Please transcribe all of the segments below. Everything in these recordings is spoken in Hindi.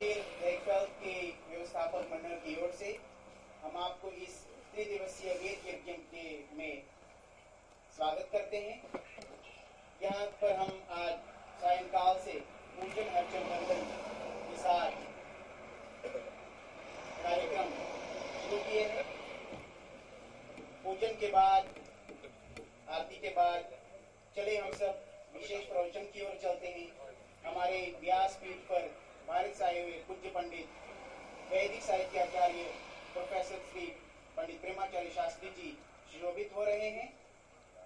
ब्रेकफास्ट के व्यवस्थापक मंडल की ओर से हम आपको इस त्रिदिवसीय वेद यज्ञ के में स्वागत करते हैं। यहाँ पर हम आज सायंकाल से पूजन अर्चन वंदन के साथ कार्यक्रम शुरू किए हैं। पूजन के बाद, आरती के बाद चले हम सब विशेष प्रवचन की ओर चलते हैं। हमारे व्यासपीठ पर भारत से आए हुए पूज्य पंडित वैदिक साहित्य आचार्य प्रोफेसर श्री पंडित प्रेमाचार्य शास्त्री जी सुशोभित हो रहे हैं।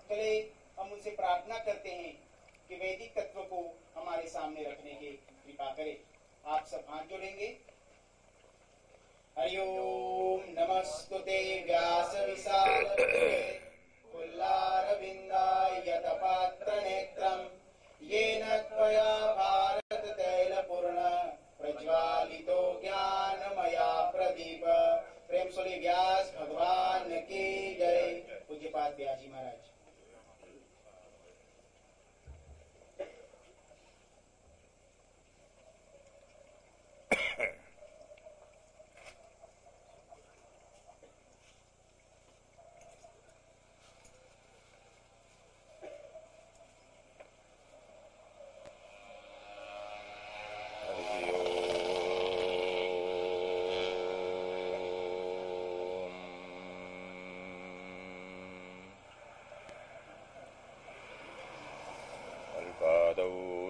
चले हम उनसे प्रार्थना करते हैं कि वैदिक तत्व को हमारे सामने रखने की कृपा करें। आप सब हाथ जोड़ेंगे। हरि ओम नमस्तुते व्यास विशालते कुल्लारविन्दाय यतपात्र नेत्रम् येन त्वया भारत तैलपूर्ण प्रज्वालितो ज्ञानमया प्रदीप। प्रेम से व्यास भगवान की जय। पूज्यपाद व्यास जी महाराज।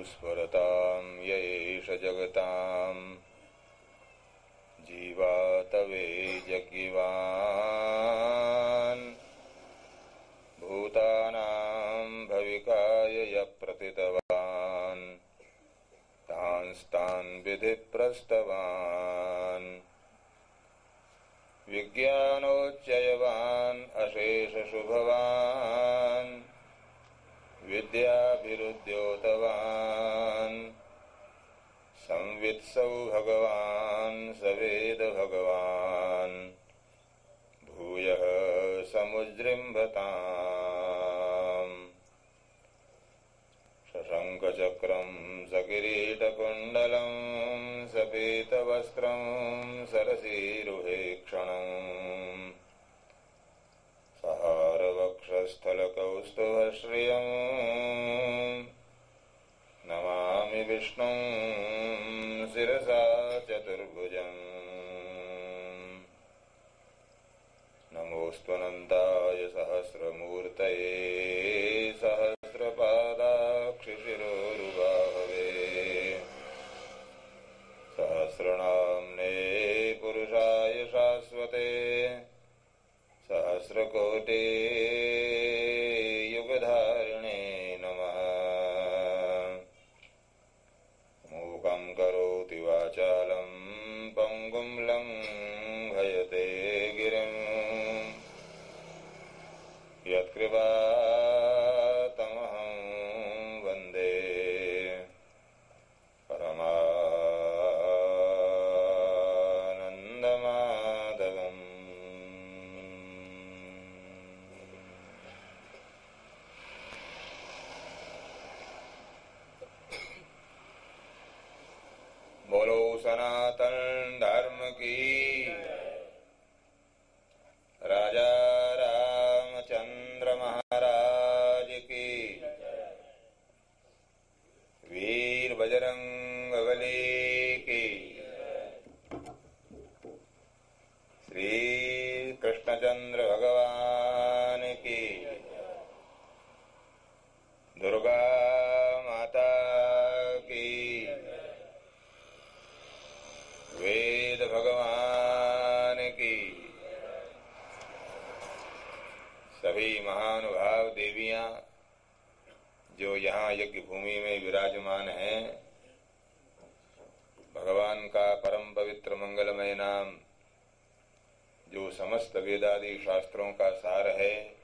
स्फुरतां येष जगतां जीवातवे जज्ञिवान् भूतानां भविकाय यः प्रथितवान् तांस्तान् विधिप्रस्तवान् विज्ञानोच्चयवान् अशेषशुभवान् विद्याभिरुद्योतवान् संवित्सौ भगवान् सवेद भगवान् भूयः समुज्जृम्भताम्। शशङ्खचक्रं सकिरीटकुण्डलं सपीतवस्त्रं सरसीरुहेक्षणम् सहारवक्षस्थलकौस्तुभश्रियं नमामि विष्णुं शिरसा चतुर्भुजम्। नमोऽस्त्वनन्ताय सहस्रमूर्तये सहस्रपादाक्षिशिरोरुबाहवे सहस्रनाम्ने पुरुषाय शाश्वते सहस्रकोटि युगधारिणे नमः। मूकं करोति वाचालं पङ्गुं लङ्घयते गिरिं यत्कृपातमहं वन्दे परमानन्दमाधवम्। बोलो सनातन धर्म की, राजा रामचंद्र महाराज की, वीर बजरंगबली की, श्री कृष्णचंद्र भगवान की, दुर्गा माता की, वेद भगवान की, सभी महानुभाव देवियां जो यहाँ यज्ञ भूमि में विराजमान हैं, भगवान का परम पवित्र मंगलमय नाम जो समस्त वेदादि शास्त्रों का सार है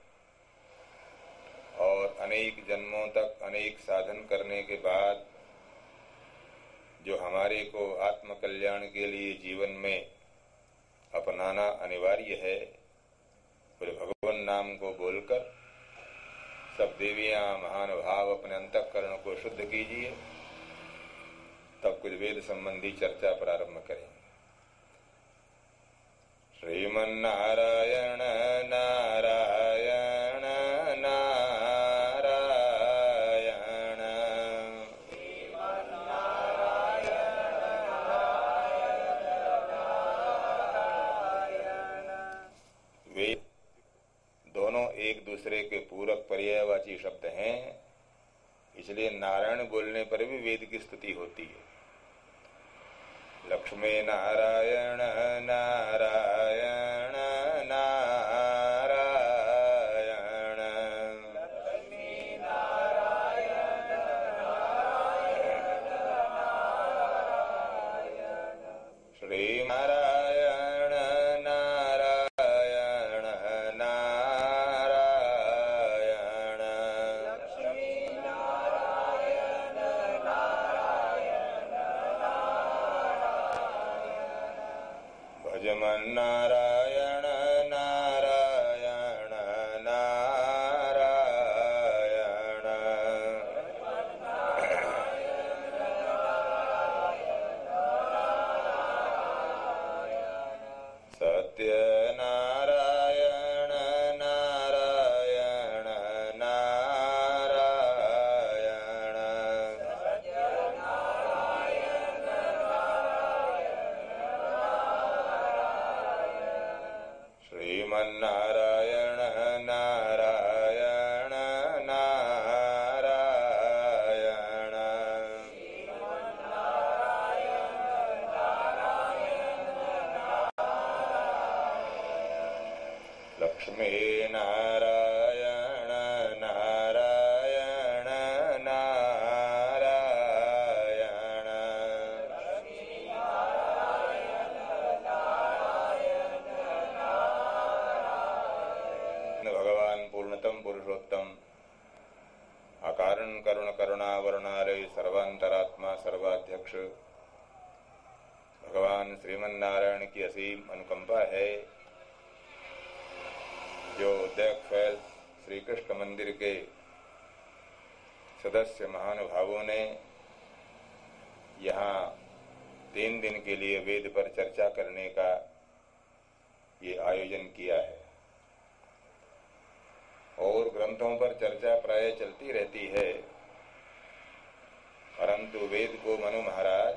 और अनेक जन्मों तक अनेक साधन करने के बाद जो हमारे को आत्म कल्याण के लिए जीवन में अपनाना अनिवार्य है, फिर भगवान नाम को बोलकर सब देवियां महानुभाव अपने अंतःकरण को शुद्ध कीजिए तब कुछ वेद संबंधी चर्चा प्रारंभ करेंगे। श्रीमन्नारायण नारायण नारायण वेद दोनों एक दूसरे के पूरक पर्यायवाची शब्द हैं, इसलिए नारायण बोलने पर भी वेद की स्तुति होती है। लक्ष्मी नारायण नारायण नारायण लक्ष्मी नारायण नारायण श्री नारायण नारायण नारायण लक्ष्मी नारायण नारायण भजमन नारायण नारायण नारायण सत्य नारायण नारायण नारायण श्रीमन्नारायण नारायण नारायण लक्ष्मी नारायण नारायण नारायण भगवान पूर्णतम पुरुषोत्तम अकारण करुण करुणावरुणालय सर्वांतरात्मा सर्वाध्यक्ष भगवान श्रीमन्नारायण की असीम अनुकंपा है, जो उद्योग फैज श्री कृष्ण मंदिर के सदस्य महानुभावों ने यहाँ 3 दिन के लिए वेद पर चर्चा करने का ये आयोजन किया है। और ग्रंथों पर चर्चा प्राय चलती रहती है, परंतु वेद को मनु महाराज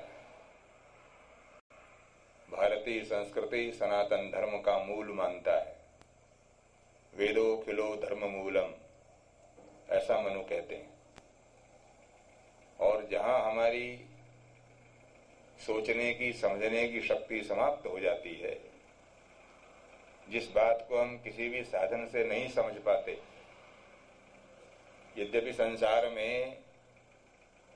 भारतीय संस्कृति सनातन धर्म का मूल मानता है। वेदो खिलो धर्म मूलम, ऐसा मनु कहते हैं। और जहां हमारी सोचने की समझने की शक्ति समाप्त हो जाती है, जिस बात को हम किसी भी साधन से नहीं समझ पाते, यद्यपि संसार में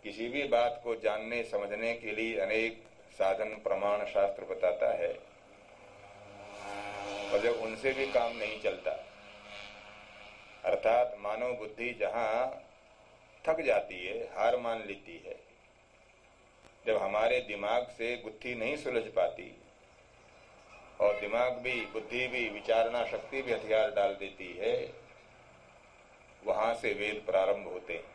किसी भी बात को जानने समझने के लिए अनेक साधन प्रमाण शास्त्र बताता है, और जब उनसे भी काम नहीं चलता, अर्थात मानव बुद्धि जहां थक जाती है, हार मान लेती है, जब हमारे दिमाग से गुत्थी नहीं सुलझ पाती और दिमाग भी, बुद्धि भी, विचारना शक्ति भी हथियार डाल देती है, वहां से वेद प्रारंभ होते हैं।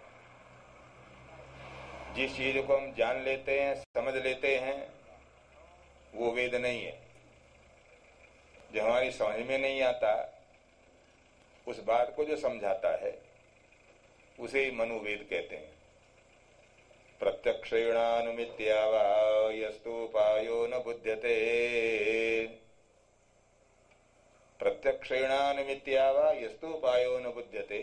जिस चीज को हम जान लेते हैं, समझ लेते हैं, वो वेद नहीं है। जो हमारी समझ में नहीं आता, उस बात को जो समझाता है, उसे मनुवेद कहते हैं। प्रत्यक्षेणानुमित्या वा यस्तुपायो न बुध्यते, प्रत्यक्षेणानुमित्या वा यस्तुपायो न बुध्यते,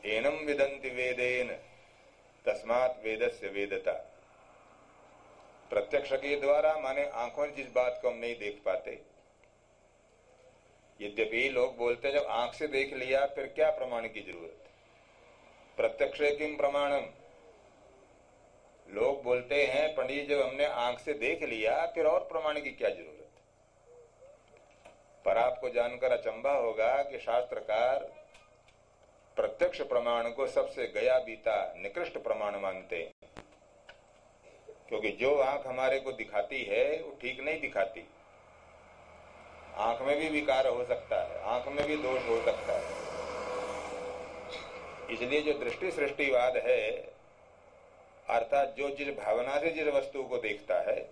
एनम विदन्ति वेदेन तस्मात् वेदस्य वेदता। प्रत्यक्ष के द्वारा माने आंखों से जिस बात को हम नहीं देख पाते, यद्यपि लोग बोलते जब आंख से देख लिया फिर क्या प्रमाण की जरूरत, प्रत्यक्षे किम प्रमाणम। लोग बोलते हैं पंडित जब हमने आंख से देख लिया फिर और प्रमाण की क्या जरूरत। पर आपको जानकर अचंभा होगा कि शास्त्रकार प्रत्यक्ष प्रमाण को सबसे गया बीता निकृष्ट प्रमाण मानते हैं, क्योंकि जो आंख हमारे को दिखाती है वो ठीक नहीं दिखाती। आंख में भी विकार हो सकता है, आंख में भी दोष हो सकता है। इसलिए जो दृष्टि सृष्टिवाद है अर्थात जो जिस भावना से जिस वस्तु को देखता है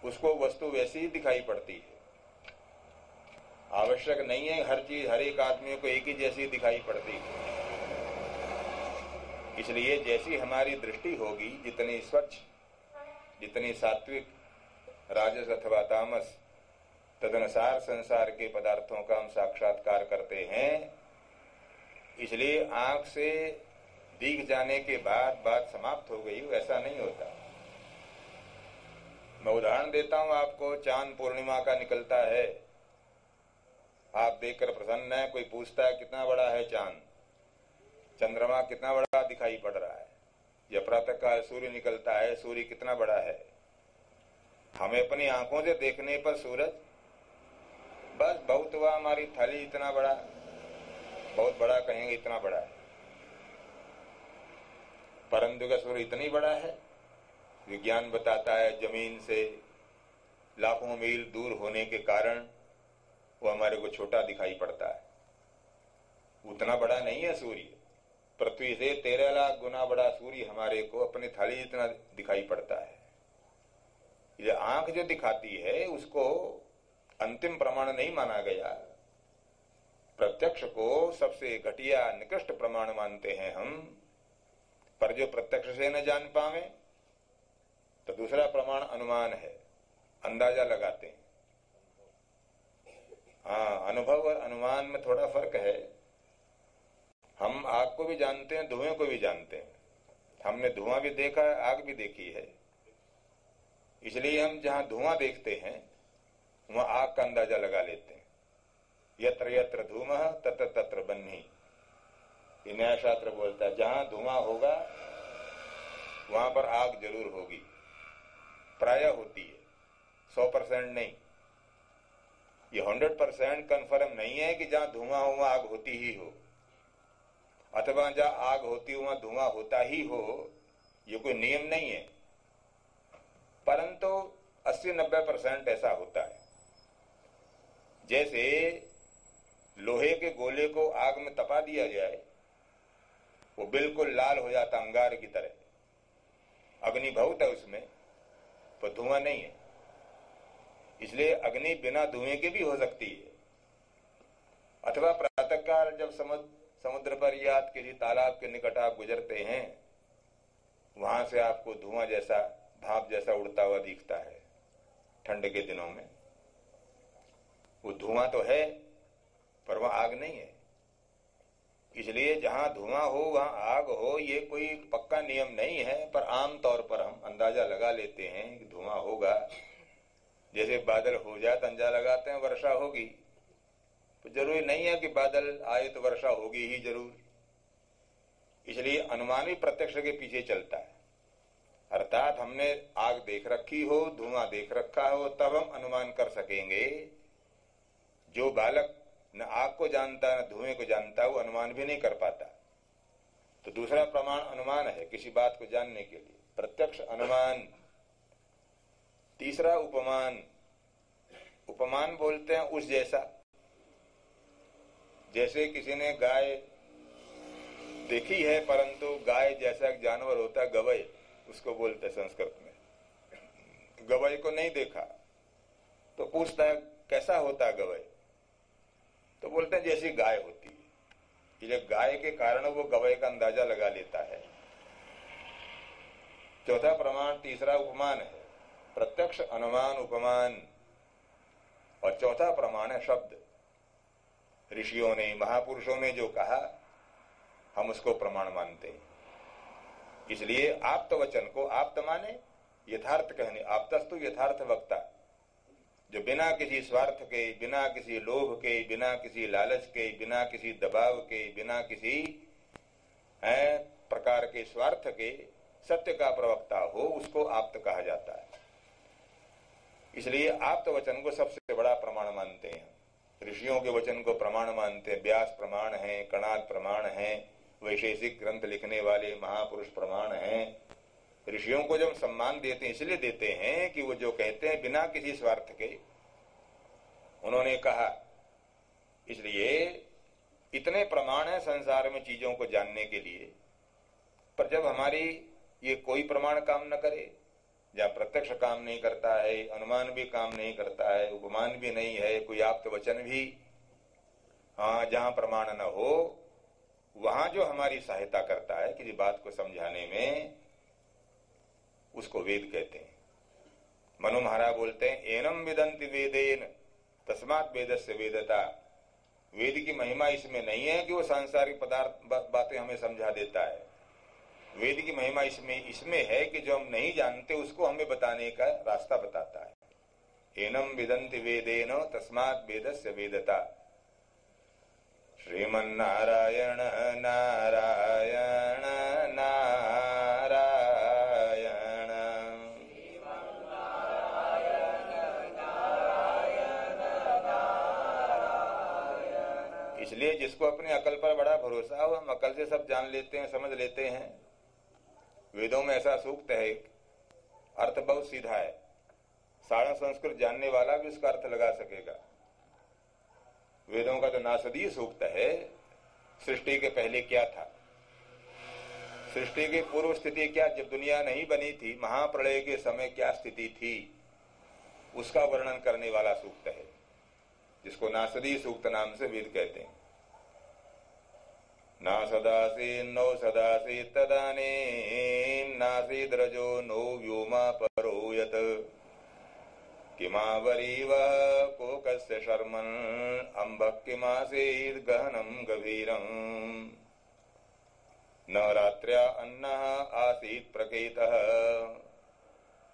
उसको वस्तु वैसी ही दिखाई पड़ती है। आवश्यक नहीं है हर चीज हर एक आदमी को एक ही जैसी दिखाई पड़ती है। इसलिए जैसी हमारी दृष्टि होगी, जितनी स्वच्छ, जितनी सात्विक, राजस अथवा तामस, तदनुसार संसार के पदार्थों का हम साक्षात्कार करते हैं। इसलिए आंख से दिख जाने के बाद बात समाप्त हो गई, ऐसा नहीं होता। मैं उदाहरण देता हूं आपको। चांद पूर्णिमा का निकलता है, आप देखकर प्रसन्न है। कोई पूछता है कितना बड़ा है चांद, चंद्रमा कितना बड़ा दिखाई पड़ रहा है, या प्रातःकाल सूर्य निकलता है, सूर्य कितना बड़ा है। हमें अपनी आंखों से देखने पर सूरज बस बहुत हुआ, हमारी थाली इतना बड़ा, बहुत बड़ा कहेंगे इतना बड़ा है, परंतु का सूर्य इतनी बड़ा है। विज्ञान बताता है जमीन से लाखों मील दूर होने के कारण वो हमारे को छोटा दिखाई पड़ता है। उतना बड़ा नहीं है सूर्य। पृथ्वी से 13 लाख गुना बड़ा सूर्य हमारे को अपनी थाली जितना दिखाई पड़ता है। ये आंख जो दिखाती है उसको अंतिम प्रमाण नहीं माना गया। प्रत्यक्ष को सबसे घटिया निकृष्ट प्रमाण मानते हैं हम। पर जो प्रत्यक्ष से न जान पावे तो दूसरा प्रमाण अनुमान है, अंदाजा लगाते हैं। हाँ, अनुभव और अनुमान में थोड़ा फर्क है। हम आग को भी जानते हैं, धुएं को भी जानते हैं। हमने धुआं भी देखा है, आग भी देखी है। इसलिए हम जहां धुआं देखते हैं वहां आग का अंदाजा लगा लेते हैं। यत्र यत्र धूमः तत्र तत्र बन्ही, ये न्याय शास्त्र बोलता है। जहां धुआं होगा वहां पर आग जरूर होगी, प्रायः होती है, 100% नहीं। ये 100% कन्फर्म नहीं है कि जहां धुआं हो वहां आग होती ही हो, अथवा जहां आग होती हो वहां धुआं होता ही हो। ये कोई नियम नहीं है, परंतु 80-90% ऐसा होता है। जैसे लोहे के गोले को आग में तपा दिया जाए, वो बिल्कुल लाल हो जाता अंगार की तरह, अग्नि बहुत है उसमें, पर धुआं नहीं है। इसलिए अग्नि बिना धुएं के भी हो सकती है। अथवा प्रातःकाल जब समुद्र पर या किसी तालाब के निकट आप गुजरते हैं, वहां से आपको धुआं जैसा, भाप जैसा उड़ता हुआ दिखता है। ठंड के दिनों में वो धुआं तो है पर वह आग नहीं है। इसलिए जहां धुआं हो वहां आग हो, ये कोई पक्का नियम नहीं है, पर आम तौर पर हम अंदाजा लगा लेते हैं कि धुआं होगा। जैसे बादल हो जाए तो अंदाजा लगाते हैं वर्षा होगी, तो जरूरी नहीं है कि बादल आए तो वर्षा होगी ही जरूर। इसलिए अनुमान भी प्रत्यक्ष के पीछे चलता है। अर्थात हमने आग देख रखी हो, धुआं देख रखा हो, तब हम अनुमान कर सकेंगे। जो बालक न आग को जानता न धुएं को जानता, वो अनुमान भी नहीं कर पाता। तो दूसरा प्रमाण अनुमान है किसी बात को जानने के लिए, प्रत्यक्ष अनुमान। तीसरा उपमान। उपमान बोलते हैं उस जैसा। जैसे किसी ने गाय देखी है, परंतु गाय जैसा एक जानवर होता है गवय, उसको बोलते हैं संस्कृत में। गवय को नहीं देखा तो पूछता है कैसा होता है गवय, तो बोलते हैं जैसी गाय होती है। इसलिए गाय के कारण वो गवय का अंदाजा लगा लेता है। चौथा प्रमाण तीसरा उपमान है, प्रत्यक्ष अनुमान उपमान। और चौथा प्रमाण है शब्द। ऋषियों ने, महापुरुषों ने जो कहा हम उसको प्रमाण मानते हैं। इसलिए आप्त वचन को आप्त माने, यथार्थ कहने। आप्तस्तु यथार्थ वक्ता, जो बिना किसी स्वार्थ के, बिना किसी लोभ के, बिना किसी लालच के, बिना किसी दबाव के, बिना किसी प्रकार के स्वार्थ के सत्य का प्रवक्ता हो, उसको आप्त कहा जाता है। इसलिए आप्त वचन को सबसे बड़ा प्रमाण मानते हैं। ऋषियों के वचन को प्रमाण मानते हैं। व्यास प्रमाण है, कणाद प्रमाण है, वैशेषिक ग्रंथ लिखने वाले महापुरुष प्रमाण हैं। ऋषियों को जब सम्मान देते हैं इसलिए देते हैं कि वो जो कहते हैं बिना किसी स्वार्थ के उन्होंने कहा। इसलिए इतने प्रमाण है संसार में चीजों को जानने के लिए। पर जब हमारी ये कोई प्रमाण काम न करे, जहाँ प्रत्यक्ष काम नहीं करता है, अनुमान भी काम नहीं करता है, उपमान भी नहीं है, कोई आप्त वचन भी, हाँ जहाँ प्रमाण न हो वहां जो हमारी सहायता करता है किसी बात को समझाने में, उसको वेद कहते हैं। मनु महाराज बोलते हैं एनम विदंति वेदेन तस्मात् वेदस्य वेदता। वेद की महिमा इसमें नहीं है कि वो सांसारिक पदार्थ बातें हमें समझा देता है। वेद की महिमा इसमें है कि जो हम नहीं जानते उसको हमें बताने का रास्ता बताता है। एनम विदंति वेदेन तस्मात् वेदस्य वेदता। श्रीमन्नारायण नारायण नारायण। इसलिए जिसको अपनी अकल पर बड़ा भरोसा हो, हम अकल से सब जान लेते हैं, समझ लेते हैं। वेदों में ऐसा सूक्त है, अर्थ बहुत सीधा है, सारा संस्कृत जानने वाला भी उसका अर्थ लगा सकेगा। वेदों का तो नासदीय सूक्त है, सृष्टि के पहले क्या था, सृष्टि की पूर्व स्थिति क्या, जब दुनिया नहीं बनी थी, महाप्रलय के समय क्या स्थिति थी, उसका वर्णन करने वाला सूक्त है, जिसको नासदीय सूक्त नाम से वेद कहते हैं। ना सदासी नो सदासी तदानी नासीद रजो नो व्योमा परो यत किमावरीव कोकस्य शर्मन् अम्बक किमासीद गहनम गभीरम न रात्र्या अन्नः आसीत प्रकेतः।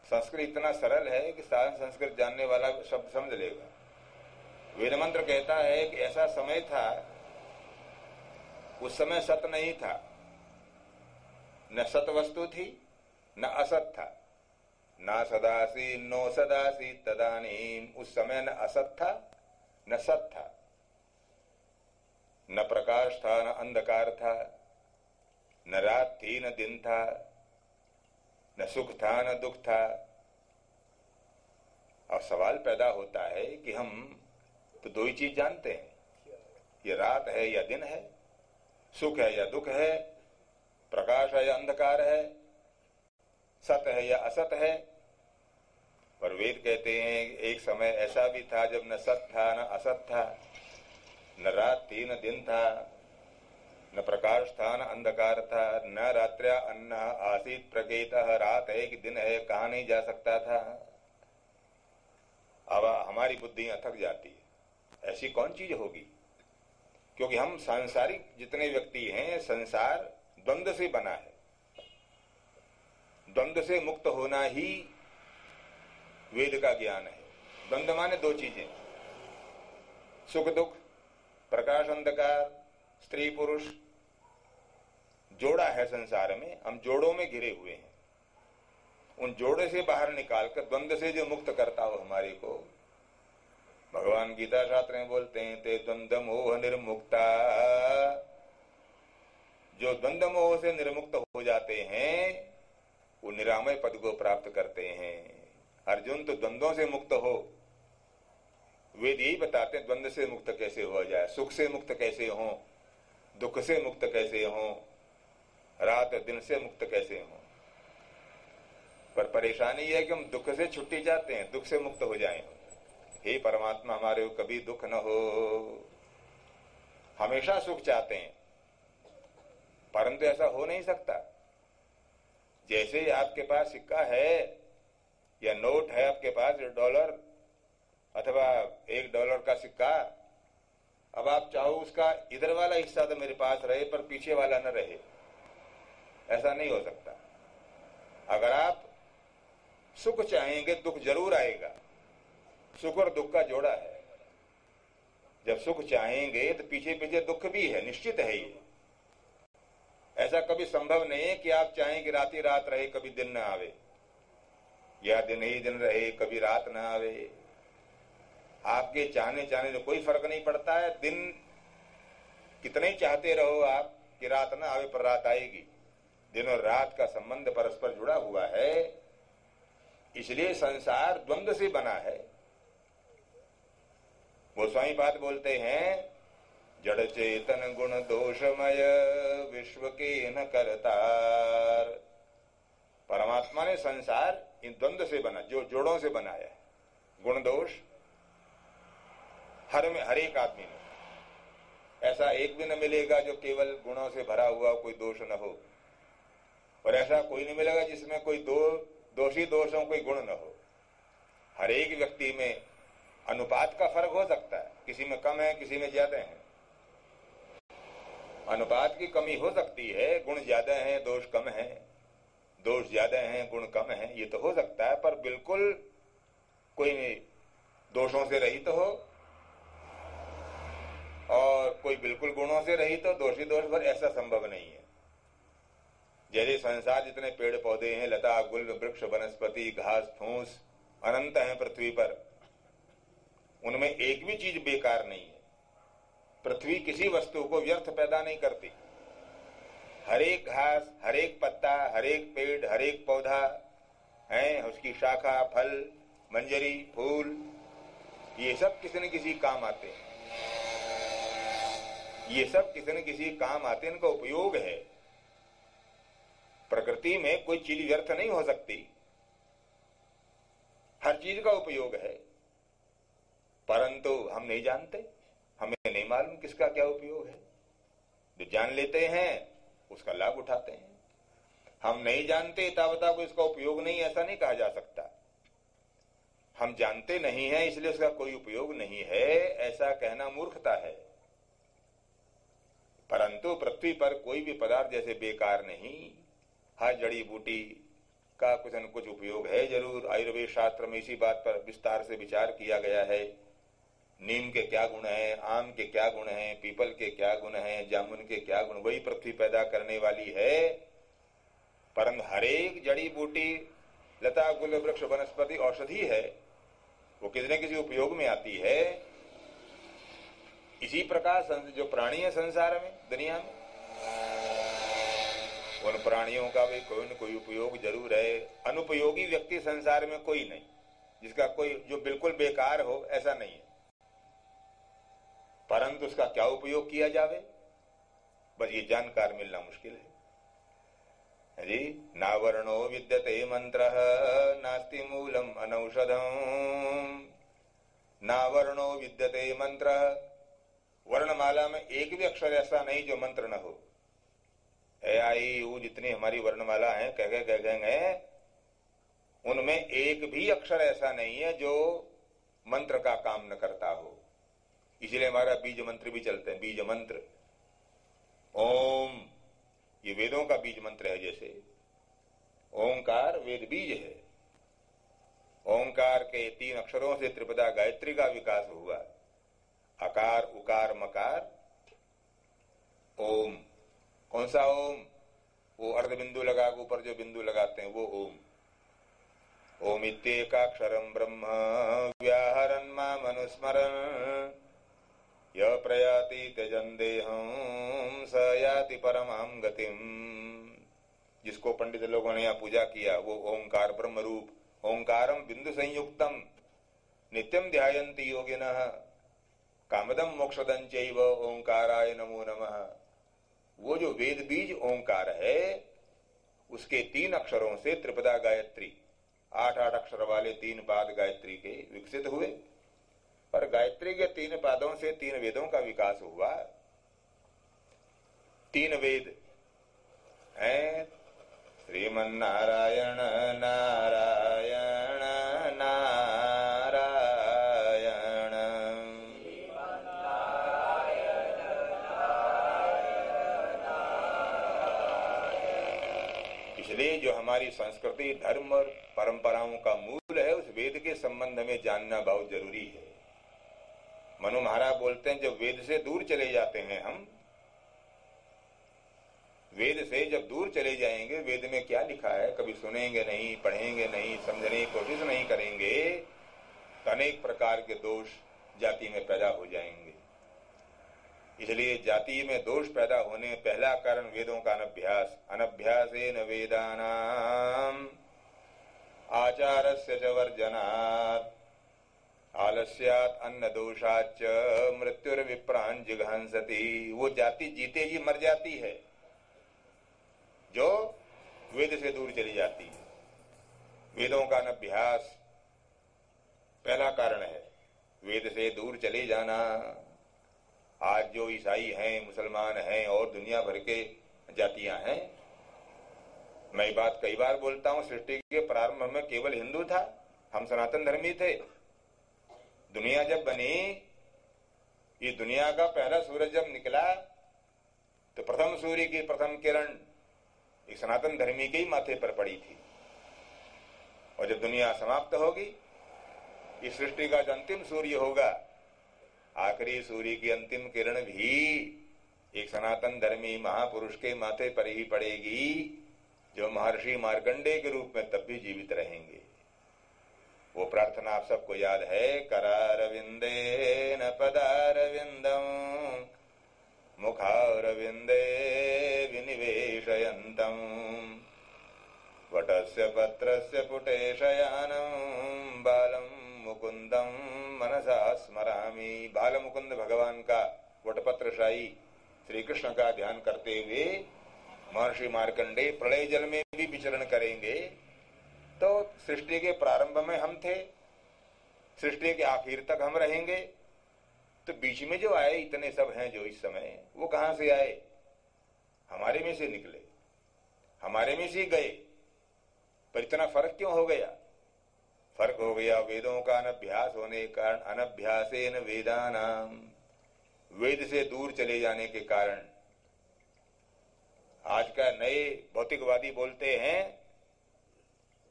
संस्कृत इतना सरल है कि साधारण संस्कृत जानने वाला शब्द समझ लेगा। वेद मंत्र कहता है कि ऐसा समय था, उस समय सत नहीं था, न सत वस्तु थी न असत था। ना सदासी नो सदासी तदानीम, उस समय न असत था न सत था, न प्रकाश था न अंधकार था, न रात थी न दिन था, न सुख था न दुख था। अब सवाल पैदा होता है कि हम तो दो ही चीज जानते हैं, ये रात है या दिन है, सुख है या दुख है, प्रकाश है या अंधकार है, सत है या असत है। पर वेद कहते हैं एक समय ऐसा भी था जब न सत था न असत था, न रात थी न दिन था, न प्रकाश था न अंधकार था, न रात्र्या अन्न आसीत प्रकेतः, रात है कि दिन है कहाँ नहीं जा सकता था। अब हमारी बुद्धि अथक जाती है, ऐसी कौन चीज होगी, क्योंकि हम सांसारिक जितने व्यक्ति हैं, संसार द्वंद्व से बना है। द्वंद्व से मुक्त होना ही वेद का ज्ञान है। द्वंद्व माने दो चीजें, सुख दुख, प्रकाश अंधकार, स्त्री पुरुष, जोड़ा है संसार में, हम जोड़ों में घिरे हुए हैं। उन जोड़े से बाहर निकालकर द्वंद्व से जो मुक्त करता हो हमारे को, भगवान गीता शास्त्र में बोलते हैं ते द्वंद्व मोह निर्मुक्ता। जो द्वंद्व मोह से निर्मुक्त हो जाते हैं वो निरामय पद को प्राप्त करते हैं। अर्जुन तो द्वंद्वों से मुक्त हो, वेद यही बताते हैं द्वंद्व से मुक्त कैसे हो जाए, सुख से मुक्त कैसे हो, दुख से मुक्त कैसे हो, रात दिन से मुक्त कैसे हो। पर परेशानी यह है कि हम दुख से छुट्टी चाहते हैं, दुख से मुक्त हो जाएं। हे परमात्मा हमारे को कभी दुख न हो, हमेशा सुख चाहते हैं, परंतु ऐसा हो नहीं सकता। जैसे आपके पास सिक्का है या नोट है आपके पास, $1 अथवा $1 का सिक्का, अब आप चाहो उसका इधर वाला हिस्सा तो मेरे पास रहे पर पीछे वाला न रहे, ऐसा नहीं हो सकता। अगर आप सुख चाहेंगे दुख जरूर आएगा, सुख और दुख का जोड़ा है। जब सुख चाहेंगे तो पीछे पीछे दुख भी है, निश्चित है ये। ऐसा कभी संभव नहीं है कि आप चाहें कि रात ही रात रहे कभी दिन न आवे, या दिन ही दिन रहे कभी रात न आवे। आपके चाहने से कोई फर्क नहीं पड़ता है। दिन कितने चाहते रहो आप कि रात न आवे पर रात आएगी। दिन और रात का संबंध परस्पर जुड़ा हुआ है, इसलिए संसार द्वंद्व से बना है। गोस्वामी पाद बोलते हैं जड़ चेतन गुण दोषमय विश्व के न करतार। परमात्मा ने संसार इन द्वंद्व से बना, जो जोड़ों से बनाया है। गुण दोष हर एक आदमी में, ऐसा एक भी न मिलेगा जो केवल गुणों से भरा हुआ कोई दोष न हो, और ऐसा कोई नहीं मिलेगा जिसमें कोई दोषी दोष हो, कोई गुण न हो। हर एक व्यक्ति में अनुपात का फर्क हो सकता है, किसी में कम है, किसी में ज्यादा है। अनुपात की कमी हो सकती है, गुण ज्यादा है, दोष कम है, दोष ज्यादा है, गुण कम है, ये तो हो सकता है। पर बिल्कुल कोई दोषों से रहित हो और कोई बिल्कुल गुणों से रहित हो, दोषी दोष भर, ऐसा संभव नहीं है। जैसे संसार जितने पेड़ पौधे हैं, लता गुल्म वृक्ष वनस्पति घास फूस अनंत हैं पृथ्वी पर, उनमें एक भी चीज बेकार नहीं है। पृथ्वी किसी वस्तु को व्यर्थ पैदा नहीं करती। हर एक घास, हर एक पत्ता, हर एक पेड़, हर एक पौधा है, उसकी शाखा, फल, मंजरी, फूल, ये सब किसी न किसी काम आते हैं। ये सब किसी न किसी काम आते हैं, इनका उपयोग है। प्रकृति में कोई चीज व्यर्थ नहीं हो सकती, हर चीज का उपयोग है। परंतु हम नहीं जानते, हमें नहीं मालूम किसका क्या उपयोग है। जो जान लेते हैं उसका लाभ उठाते हैं। हम नहीं जानते तावता को इसका उपयोग नहीं, ऐसा नहीं कहा जा सकता। हम जानते नहीं है इसलिए उसका कोई उपयोग नहीं है, ऐसा कहना मूर्खता है। परंतु पृथ्वी पर कोई भी पदार्थ जैसे बेकार नहीं, हर जड़ी बूटी का कुछ न कुछ उपयोग है जरूर। आयुर्वेद शास्त्र में इसी बात पर विस्तार से विचार किया गया है। नीम के क्या गुण हैं, आम के क्या गुण हैं, पीपल के क्या गुण हैं, जामुन के क्या गुण, वही पृथ्वी पैदा करने वाली है। परंतु हर एक जड़ी बूटी, लता गुल वृक्ष वनस्पति औषधि है, वो किसी न किसी उपयोग में आती है। इसी प्रकार जो प्राणी है संसार में, दुनिया में, उन प्राणियों का भी कोई न कोई उपयोग जरूर है। अनुपयोगी व्यक्ति संसार में कोई नहीं, जिसका कोई जो बिल्कुल बेकार हो, ऐसा नहीं है। परंतु उसका क्या उपयोग किया जावे, बस ये जानकार मिलना मुश्किल है जी। ना वर्णो विद्यते मंत्र नास्ति मूलम अनौषधम। ना वर्णो विद्यते मंत्र, वर्णमाला में एक भी अक्षर ऐसा नहीं जो मंत्र न हो। ए आई ऊ जितनी हमारी वर्णमाला है, कह उनमें एक भी अक्षर ऐसा नहीं है जो मंत्र का काम न करता हो। इसलिए हमारा बीज मंत्र भी चलते हैं। बीज मंत्र, ओम, ये वेदों का बीज मंत्र है। जैसे ओंकार वेद बीज है। ओंकार के 3 अक्षरों से त्रिपदा गायत्री का विकास हुआ। अकार उकार मकार ओम। कौन सा ओम? वो अर्ध बिंदु लगा ऊपर जो बिंदु लगाते हैं वो ओम। ओम इत्येकाक्षरम ब्रह्म व्याहरन् मामनुस्मरन् य प्रयाति त्यजन् देहं स याति परमां गतिम्। जिसको पंडित लोगों ने यहाँ पूजा किया वो ओंकार ब्रह्म रूप, ओंकारम बिंदु संयुक्तम नित्यम ध्यायन्ति योगिनः कामदम मोक्षदं चैव ओंकाराय नमो नमः। वो जो वेद बीज ओंकार है, उसके 3 अक्षरों से त्रिपदा गायत्री, 8-8 अक्षर वाले 3 पाद गायत्री के विकसित हुए। पर गायत्री के 3 पादों से 3 वेदों का विकास हुआ। 3 वेद हैं, श्रीमन्नारायण नारायण नारायण। इसलिए जो हमारी संस्कृति, धर्म और परंपराओं का मूल है, उस वेद के संबंध में जानना बहुत जरूरी है। मनु महाराज बोलते हैं, जब वेद से दूर चले जाते हैं हम, वेद से जब दूर चले जाएंगे, वेद में क्या लिखा है कभी सुनेंगे नहीं, पढ़ेंगे नहीं, समझने की कोशिश नहीं करेंगे, तो अनेक प्रकार के दोष जाति में पैदा हो जाएंगे। इसलिए जाति में दोष पैदा होने में पहला कारण वेदों का अनभ्यास। अनभ्यासेन वेदानाम आचारस्य च वर्जनात् आलस्यात् अन्न दोषाच्च मृत्युर्विप्रान् जिघांसति। वो जाति जीते जी मर जाती है जो वेद से दूर चली जाती है। वेदों का अनभ्यास पहला कारण है। वेद से दूर चले जाना। आज जो ईसाई हैं, मुसलमान हैं और दुनिया भर के जातियां हैं, मैं बात कई बार बोलता हूं, सृष्टि के प्रारंभ में केवल हिंदू था, हम सनातन धर्मी थे। दुनिया जब बनी, ये दुनिया का पहला सूरज जब निकला तो प्रथम सूर्य की प्रथम किरण एक सनातन धर्मी के ही माथे पर पड़ी थी। और जब दुनिया समाप्त होगी, इस सृष्टि का जो अंतिम सूर्य होगा, आखिरी सूर्य की अंतिम किरण भी एक सनातन धर्मी महापुरुष के माथे पर ही पड़ेगी, जो महर्षि मार्कंडेय के रूप में तब भी जीवित रहेंगे। वो प्रार्थना आप सबको याद है, करारविंदे न पदारविंदम मुखारविंदे विनिवेशयन्तम वटस्य पत्रस्य पुटे शयानं बालम मुकुंदम मनसा स्मरामि। बाल मुकुंद भगवान का वटपत्रशाही श्री कृष्ण का ध्यान करते हुए महर्षि मार्कंडेय प्रलय जल में भी विचरण करेंगे। तो सृष्टि के प्रारंभ में हम थे, सृष्टि के आखिर तक हम रहेंगे। तो बीच में जो आए इतने सब हैं जो इस समय, वो कहां से आए? हमारे में से निकले, हमारे में से गए। पर इतना फर्क क्यों हो गया? फर्क हो गया वेदों का अनभ्यास होने के कारण, अनभ्यासेन वेदानाम, वेद से दूर चले जाने के कारण। आज का नए भौतिकवादी बोलते हैं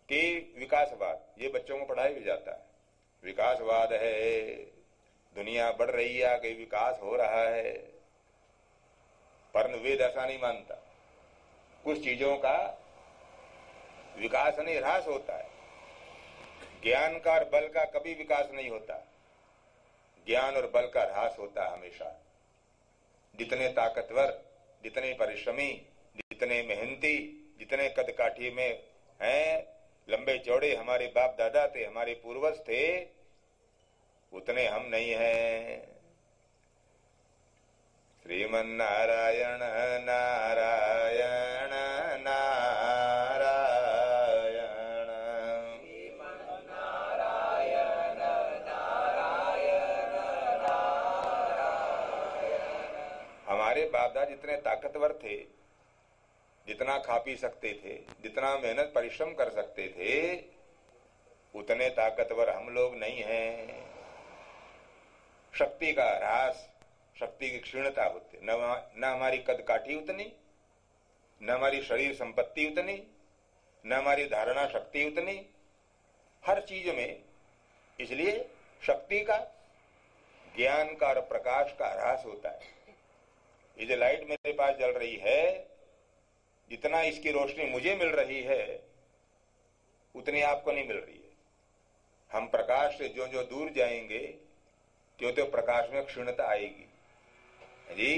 कि विकासवाद, ये बच्चों को पढ़ाया भी जाता है, विकासवाद है, दुनिया बढ़ रही है, आगे विकास हो रहा है। परंतु वेद ऐसा नहीं मानता। कुछ चीजों का विकास नहीं, ह्रास होता है। ज्ञान का और बल का कभी विकास नहीं होता, ज्ञान और बल का ह्रास होता है हमेशा। जितने ताकतवर, जितने परिश्रमी, जितने मेहनती, जितने कदकाठी में हैं, लंबे चौड़े हमारे बाप दादा थे, हमारे पूर्वज थे, उतने हम नहीं हैं। श्रीमन्नारायण नारायण नारायण, श्रीमन्नारायण नारायण नारायण। हमारे बाप दादा जितने ताकतवर थे, जितना खा पी सकते थे, जितना मेहनत परिश्रम कर सकते थे, उतने ताकतवर हम लोग नहीं हैं। शक्ति का ह्रास, शक्ति की क्षीणता होती, न हमारी कदकाठी उतनी, न हमारी शरीर संपत्ति उतनी, न हमारी धारणा शक्ति उतनी, हर चीज में। इसलिए शक्ति का, ज्ञान का और प्रकाश का ह्रास होता है। ये जो लाइट मेरे पास जल रही है, जितना इसकी रोशनी मुझे मिल रही है, उतनी आपको नहीं मिल रही है। हम प्रकाश से जो जो दूर जाएंगे, क्यों तो प्रकाश में क्षीणता आएगी जी।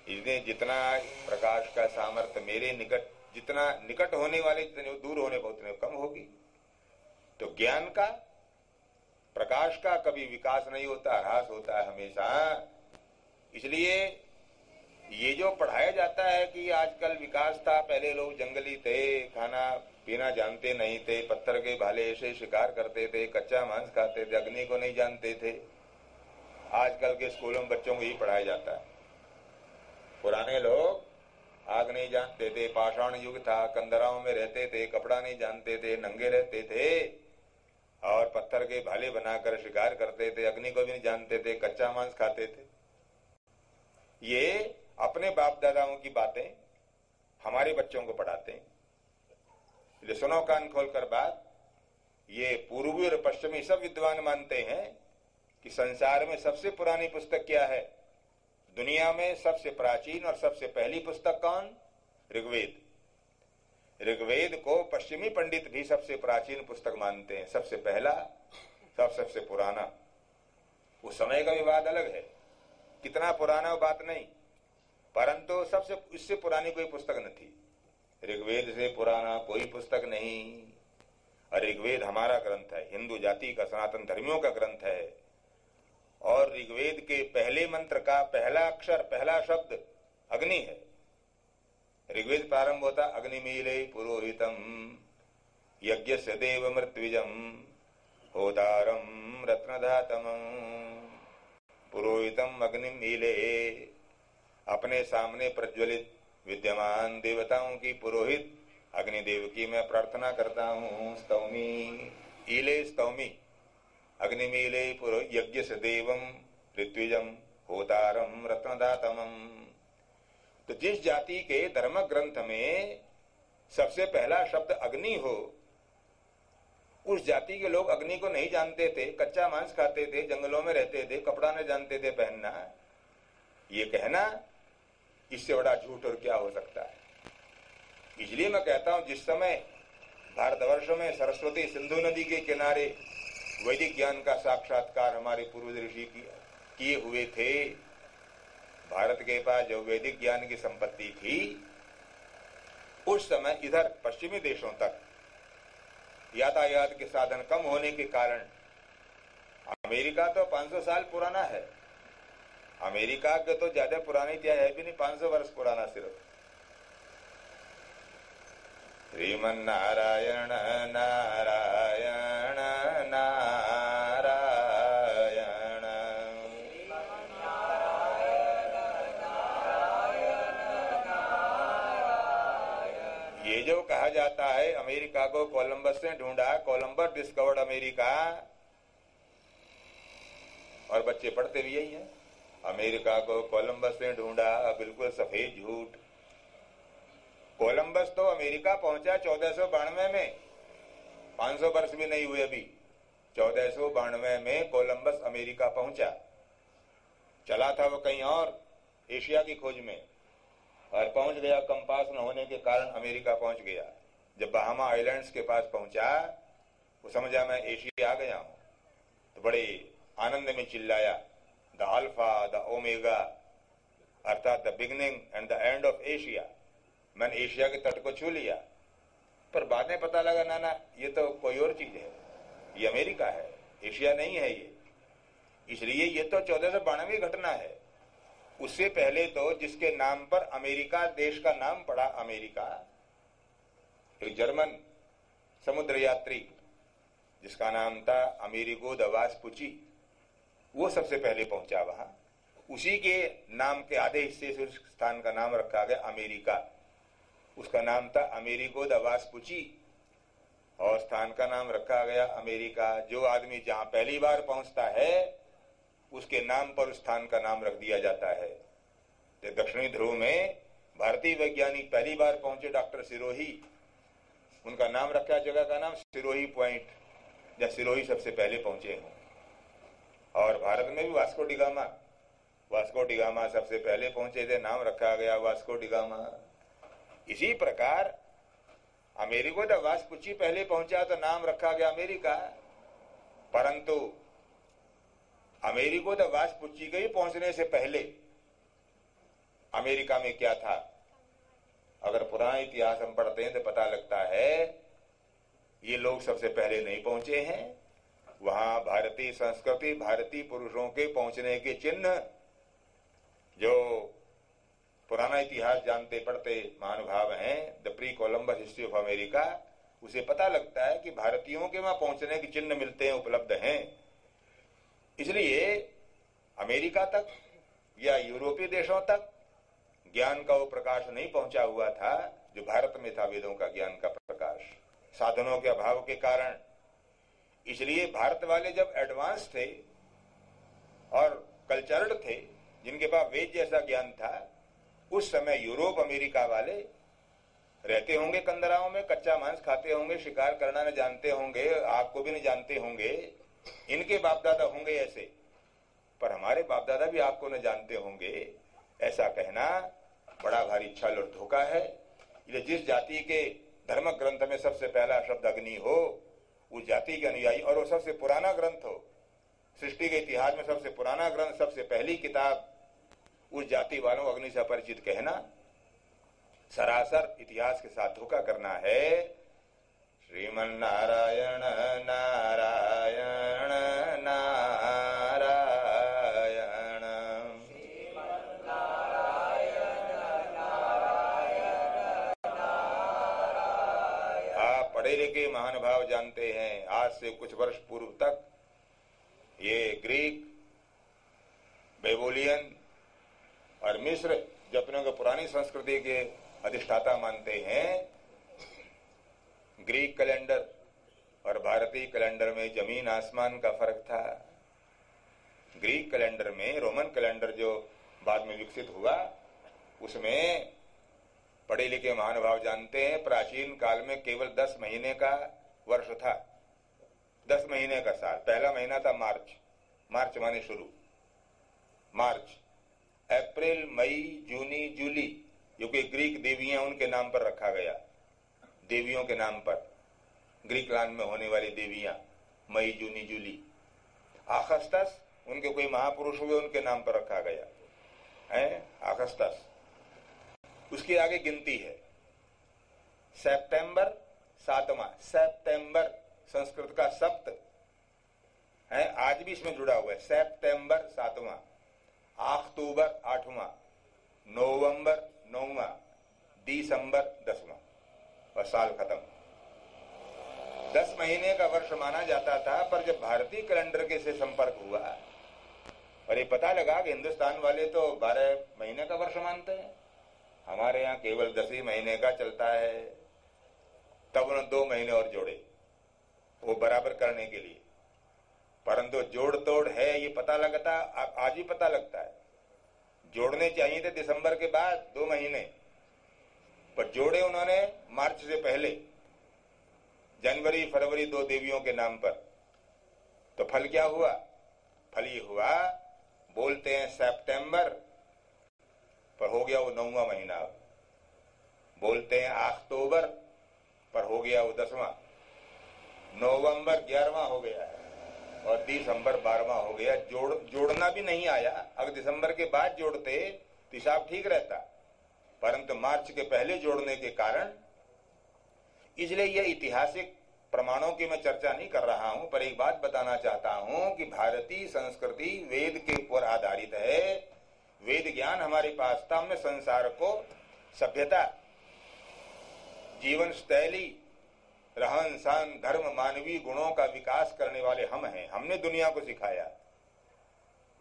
इसलिए जितना प्रकाश का सामर्थ्य मेरे निकट, जितना निकट होने वाले, जितने दूर होने पर उतने कम होगी। तो ज्ञान का, प्रकाश का कभी विकास नहीं होता, ह्रास होता है हमेशा। इसलिए ये जो पढ़ाया जाता है कि आजकल विकास था, पहले लोग जंगली थे, खाना पीना जानते नहीं थे, पत्थर के भाले से शिकार करते थे, कच्चा मांस खाते थे, अग्नि को नहीं जानते थे। आजकल के स्कूलों में बच्चों को यही पढ़ाया जाता है। पुराने लोग आग नहीं जानते थे, पाषाण युग था, कंदराओं में रहते थे, कपड़ा नहीं जानते थे, नंगे रहते थे और पत्थर के भाले बनाकर शिकार करते थे, अग्नि को भी नहीं जानते थे, कच्चा मांस खाते थे। ये अपने बाप दादाओं की बातें हमारे बच्चों को पढ़ाते हैं। सुनो कान खोलकर बात, ये पूर्वी और पश्चिमी सब विद्वान मानते हैं कि संसार में सबसे पुरानी पुस्तक क्या है? दुनिया में सबसे प्राचीन और सबसे पहली पुस्तक कौन? ऋग्वेद। ऋग्वेद को पश्चिमी पंडित भी सबसे प्राचीन पुस्तक मानते हैं, सबसे पहला, सबसे पुराना। उस समय का विवाद अलग है, कितना पुराना बात नहीं, परंतु सबसे इससे पुरानी कोई पुस्तक न थी। ऋग्वेद से पुराना कोई पुस्तक नहीं। और ऋग्वेद हमारा ग्रंथ है, हिंदू जाति का, सनातन धर्मियों का ग्रंथ है। और ऋग्वेद के पहले मंत्र का पहला अक्षर, पहला शब्द अग्नि है। ऋग्वेद प्रारंभ होता अग्निमीले पुरोहितम, यज्ञस्य देव मृत्विजम होतारम रत्नधातमं पुरोहितम अग्निमीले। अपने सामने प्रज्वलित विद्यमान देवताओं की पुरोहित अग्निदेव की मैं प्रार्थना करता हूँ। स्तौमी ईले स्तौमी अग्निमीले यज्ञ से देवम ऋत्विजम होतारम रत्नदातमम। तो जिस जाति के धर्म ग्रंथ में सबसे पहला शब्द अग्नि हो, उस जाति के लोग अग्नि को नहीं जानते थे, कच्चा मांस खाते थे, जंगलों में रहते थे, कपड़ा नहीं जानते थे पहनना। ये कहना इससे बड़ा झूठ और क्या हो सकता है। इसलिए मैं कहता हूं, जिस समय भारतवर्ष में सरस्वती सिंधु नदी के किनारे वैदिक ज्ञान का साक्षात्कार हमारे पूर्व ऋषि किए हुए थे, भारत के पास जो वैदिक ज्ञान की संपत्ति थी, उस समय इधर पश्चिमी देशों तक यातायात के साधन कम होने के कारण, अमेरिका तो 500 साल पुराना है, अमेरिका के तो ज्यादा पुरानी इतिहास है भी नहीं, 500 वर्ष पुराना सिर्फ। श्रीमन्नारायण नारायण नारायण। ये जो कहा जाता है अमेरिका को कोलंबस ने ढूंढा, कोलंबस डिस्कवर्ड अमेरिका, और बच्चे पढ़ते भी यही है, अमेरिका को कोलंबस ने ढूंढा, बिल्कुल सफेद झूठ। कोलंबस तो अमेरिका पहुंचा 1492 में, 500 वर्ष भी नहीं हुए अभी। 1492 में कोलंबस अमेरिका पहुंचा। चला था वो कहीं और एशिया की खोज में, और पहुंच गया, कंपास न होने के कारण अमेरिका पहुंच गया। जब बहामा आइलैंड्स के पास पहुंचा, वो समझा मैं एशिया आ गया हूं, तो बड़े आनंद में चिल्लाया, द अल्फा द ओमेगा, अर्थात the beginning and the end of Asia. मैंने एशिया के तट को छू लिया। पर बाद में पता लगा ना ना, ये तो कोई और चीज है, ये अमेरिका है, एशिया नहीं है ये। इसलिए ये तो 1492 घटना है। उससे पहले तो जिसके नाम पर अमेरिका देश का नाम पड़ा, अमेरिका, एक जर्मन समुद्र यात्री जिसका नाम था अमेरिगो द वेस्पुची, वो सबसे पहले पहुंचा वहां। उसी के नाम के आधे हिस्से से उस स्थान का नाम रखा गया अमेरिका। उसका नाम था अमेरिगो द वेस्पुची, और स्थान का नाम रखा गया अमेरिका। जो आदमी जहां पहली बार पहुंचता है, उसके नाम पर उस स्थान का नाम रख दिया जाता है। तो दक्षिणी ध्रुव में भारतीय वैज्ञानिक पहली बार पहुंचे, डॉक्टर सिरोही, उनका नाम रखा जगह का नाम सिरोही पॉइंट, या सिरोही सबसे पहले पहुंचे हैं। और भारत में भी वास्को डिगामा सबसे पहले पहुंचे थे, नाम रखा गया वास्को डिगामा। इसी प्रकार अमेरिको द वेस्पुची पहले पहुंचा तो नाम रखा गया अमेरिका। परंतु अमेरिको द वेस्पुची के पहुंचने से पहले अमेरिका में क्या था, अगर पुराना इतिहास हम पढ़ते हैं तो पता लगता है ये लोग सबसे पहले नहीं पहुंचे हैं। वहां भारतीय संस्कृति, भारतीय पुरुषों के पहुंचने के चिन्ह, जो पुराना इतिहास जानते पढ़ते महानुभाव हैं, the pre Columbus history of America, उसे पता लगता है कि भारतीयों के वहां पहुंचने के चिन्ह मिलते हैं, उपलब्ध हैं। इसलिए अमेरिका तक या यूरोपीय देशों तक ज्ञान का वो प्रकाश नहीं पहुंचा हुआ था जो भारत में था, वेदों का ज्ञान का प्रकाश, साधनों के अभाव के कारण। इसलिए भारत वाले जब एडवांस थे और कल्चर्ड थे, जिनके पास वेद जैसा ज्ञान था, उस समय यूरोप अमेरिका वाले रहते होंगे कंदराओं में, कच्चा मांस खाते होंगे, शिकार करना न जानते होंगे, आग को भी नहीं जानते होंगे। इनके बाप दादा होंगे ऐसे, पर हमारे बाप दादा भी आग को न जानते होंगे, ऐसा कहना बड़ा भारी छल और धोखा है। इसलिए जिस जाति के धर्म ग्रंथ में सबसे पहला शब्द अग्नि हो, उस जाति के अनुयायी, और वो सबसे पुराना ग्रंथ हो, सृष्टि के इतिहास में सबसे पुराना ग्रंथ, सबसे पहली किताब, उस जाति वालों को अग्नि से अपरिचित कहना सरासर इतिहास के साथ धोखा करना है। श्रीमन्नारायण नारायण नारायण। आप पढ़े के महानुभाव जानते हैं, आज से कुछ वर्ष पूर्व तक ये ग्रीक, बेबोलियन और मिस्र जो अपने को पुरानी संस्कृति के अधिष्ठाता मानते हैं, ग्रीक कैलेंडर और भारतीय कैलेंडर में जमीन आसमान का फर्क था। ग्रीक कैलेंडर में, रोमन कैलेंडर जो बाद में विकसित हुआ, उसमें पढ़े लिखे महानुभाव जानते हैं प्राचीन काल में केवल 10 महीने का वर्ष था, 10 महीने का साल। पहला महीना था मार्च, मार्च माने शुरू, मार्च, अप्रैल, मई, जूनी, जूली, जो कि ग्रीक देवियां उनके नाम पर रखा गया, देवियों के नाम पर, ग्रीक लैंड में होने वाली देवियां, मई, जूनी, जूली। आगस्टस, उनके कोई महापुरुष हुए, उनके नाम पर रखा गया है आगस्टस। उसकी आगे गिनती है सितंबर 7वां, सितंबर संस्कृत का सप्त है, आज भी इसमें जुड़ा हुआ है। सितंबर 7वां, अक्टूबर 8वां, नवंबर 9वां, दिसंबर 10वां, और साल खत्म। 10 महीने का वर्ष माना जाता था, पर जब भारतीय कैलेंडर के से संपर्क हुआ और ये पता लगा कि हिंदुस्तान वाले तो 12 महीने का वर्ष मानते हैं, हमारे यहाँ केवल 10 ही महीने का चलता है, तब उन्होंने 2 महीने और जोड़े वो बराबर करने के लिए। परंतु जोड़ तोड़ है ये पता लगता, आज ही पता लगता है। जोड़ने चाहिए थे दिसंबर के बाद 2 महीने, पर जोड़े उन्होंने मार्च से पहले, जनवरी फरवरी 2 देवियों के नाम पर। तो फल क्या हुआ? फल ये हुआ, बोलते हैं सितंबर, पर हो गया वो 9वां महीना। बोलते हैं अक्टूबर, पर हो गया वो 10वां। नवंबर 11वां हो गया है, और दिसंबर 12वां हो गया। जोड़ना भी नहीं आया। अगर दिसंबर के बाद जोड़ते तो हिसाब ठीक रहता, परंतु मार्च के पहले जोड़ने के कारण, इसलिए यह ऐतिहासिक प्रमाणों की मैं चर्चा नहीं कर रहा हूं, पर एक बात बताना चाहता हूं कि भारतीय संस्कृति वेद के ऊपर आधारित है। वेद ज्ञान हमारे पास था, हमने संसार को, सभ्यता, जीवन शैली, रहन सहन, धर्म, मानवीय गुणों का विकास करने वाले हम हैं। हमने दुनिया को सिखाया।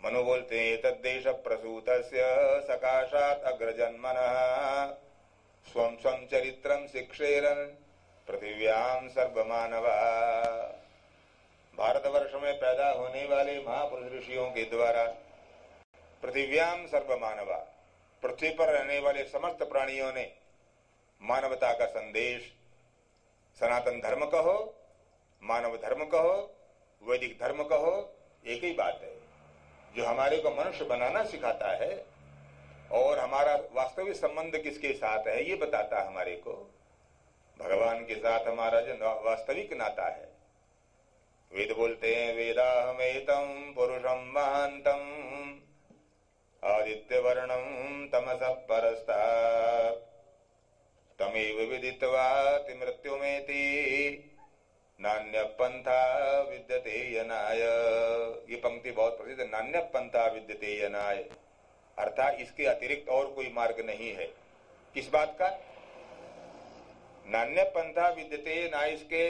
मनु बोलते हैं तद्देश प्रसूतस्य सकाशात् अग्रजन्मनः स्वं स्वं चरित्रं शिक्षेरन् पृथिव्याम सर्वमानवा। भारतवर्ष में पैदा होने वाले महापुरुष ऋषियों के द्वारा पृथिव्याम सर्वमानवा, पृथ्वी पर रहने वाले समस्त प्राणियों ने मानवता का संदेश, सनातन धर्म कहो, मानव धर्म कहो, वैदिक धर्म कहो, एक ही बात है, जो हमारे को मनुष्य बनाना सिखाता है और हमारा वास्तविक संबंध किसके साथ है ये बताता हमारे को। भगवान के साथ हमारा जो वास्तविक नाता है। वेद बोलते हैं वेदाहमेतं पुरुषं महांतं आदित्य वर्णं तमसः परस्तात् तमेव विदित्वाति मृत्युमेति नान्य पंथा विद्यते यनाय। ये पंक्ति बहुत प्रसिद्ध है, नान्य पंथा विद्यते यनाय, अर्थात इसके अतिरिक्त और कोई मार्ग नहीं है। किस बात का? नान्य पंथा विद्यते ना, इसके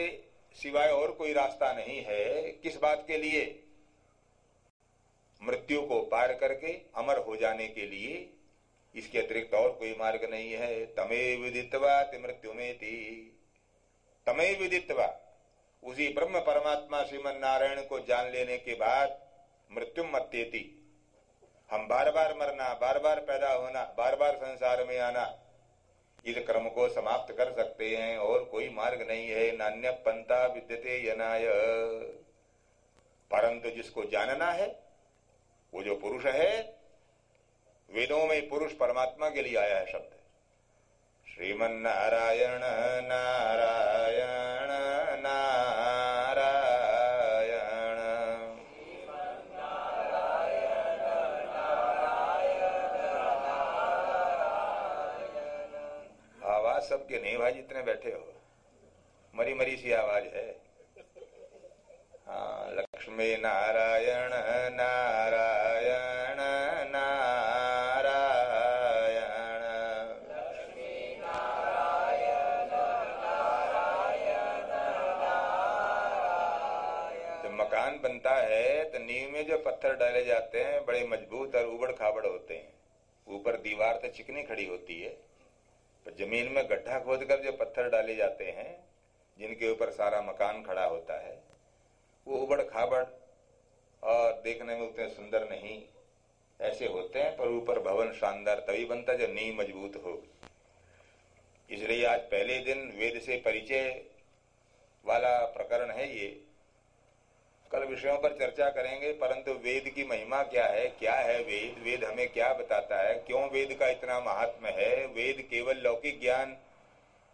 सिवाय और कोई रास्ता नहीं है। किस बात के लिए? मृत्यु को पार करके अमर हो जाने के लिए, इसके अतिरिक्त और कोई मार्ग नहीं है। तमेव विदित्वा मृत्युमेति, तमेव विदित्वा, उसी ब्रह्म परमात्मा श्रीमन नारायण को जान लेने के बाद मृत्युम मत्येति, हम बार बार मरना, बार बार पैदा होना, बार बार संसार में आना, इस क्रम को समाप्त कर सकते हैं और कोई मार्ग नहीं है। नान्य पंथा विद्यते यनाय। परंतु जिसको जानना है, वो जो पुरुष है, वेदों में पुरुष परमात्मा के लिए आया है शब्द, श्रीमन नारायण नारायण नारायण। आवाज सबके नहीं भाई, जितने बैठे हो, मरी मरी सी आवाज है। हाँ, लक्ष्मी नारायण नारायण नारायण। तो नींव में जो पत्थर डाले जाते हैं बड़े मजबूत और उबड़ खाबड़ होते हैं। ऊपर दीवार तो चिकनी खड़ी होती है, पर जमीन में गड्ढा खोदकर जो पत्थर डाले जाते हैं, जिनके ऊपर सारा मकान खड़ा होता है, वो उबड़ खाबड़ और देखने में उतने सुंदर नहीं ऐसे होते हैं, पर ऊपर भवन शानदार तभी बनता जब नींव मजबूत हो। इसलिए आज पहले दिन वेद से परिचय वाला प्रकरण है ये। कल विषयों पर चर्चा करेंगे, परंतु वेद की महिमा क्या है वेद, वेद हमें क्या बताता है, क्यों वेद का इतना महात्म्य है, वेद केवल लौकिक ज्ञान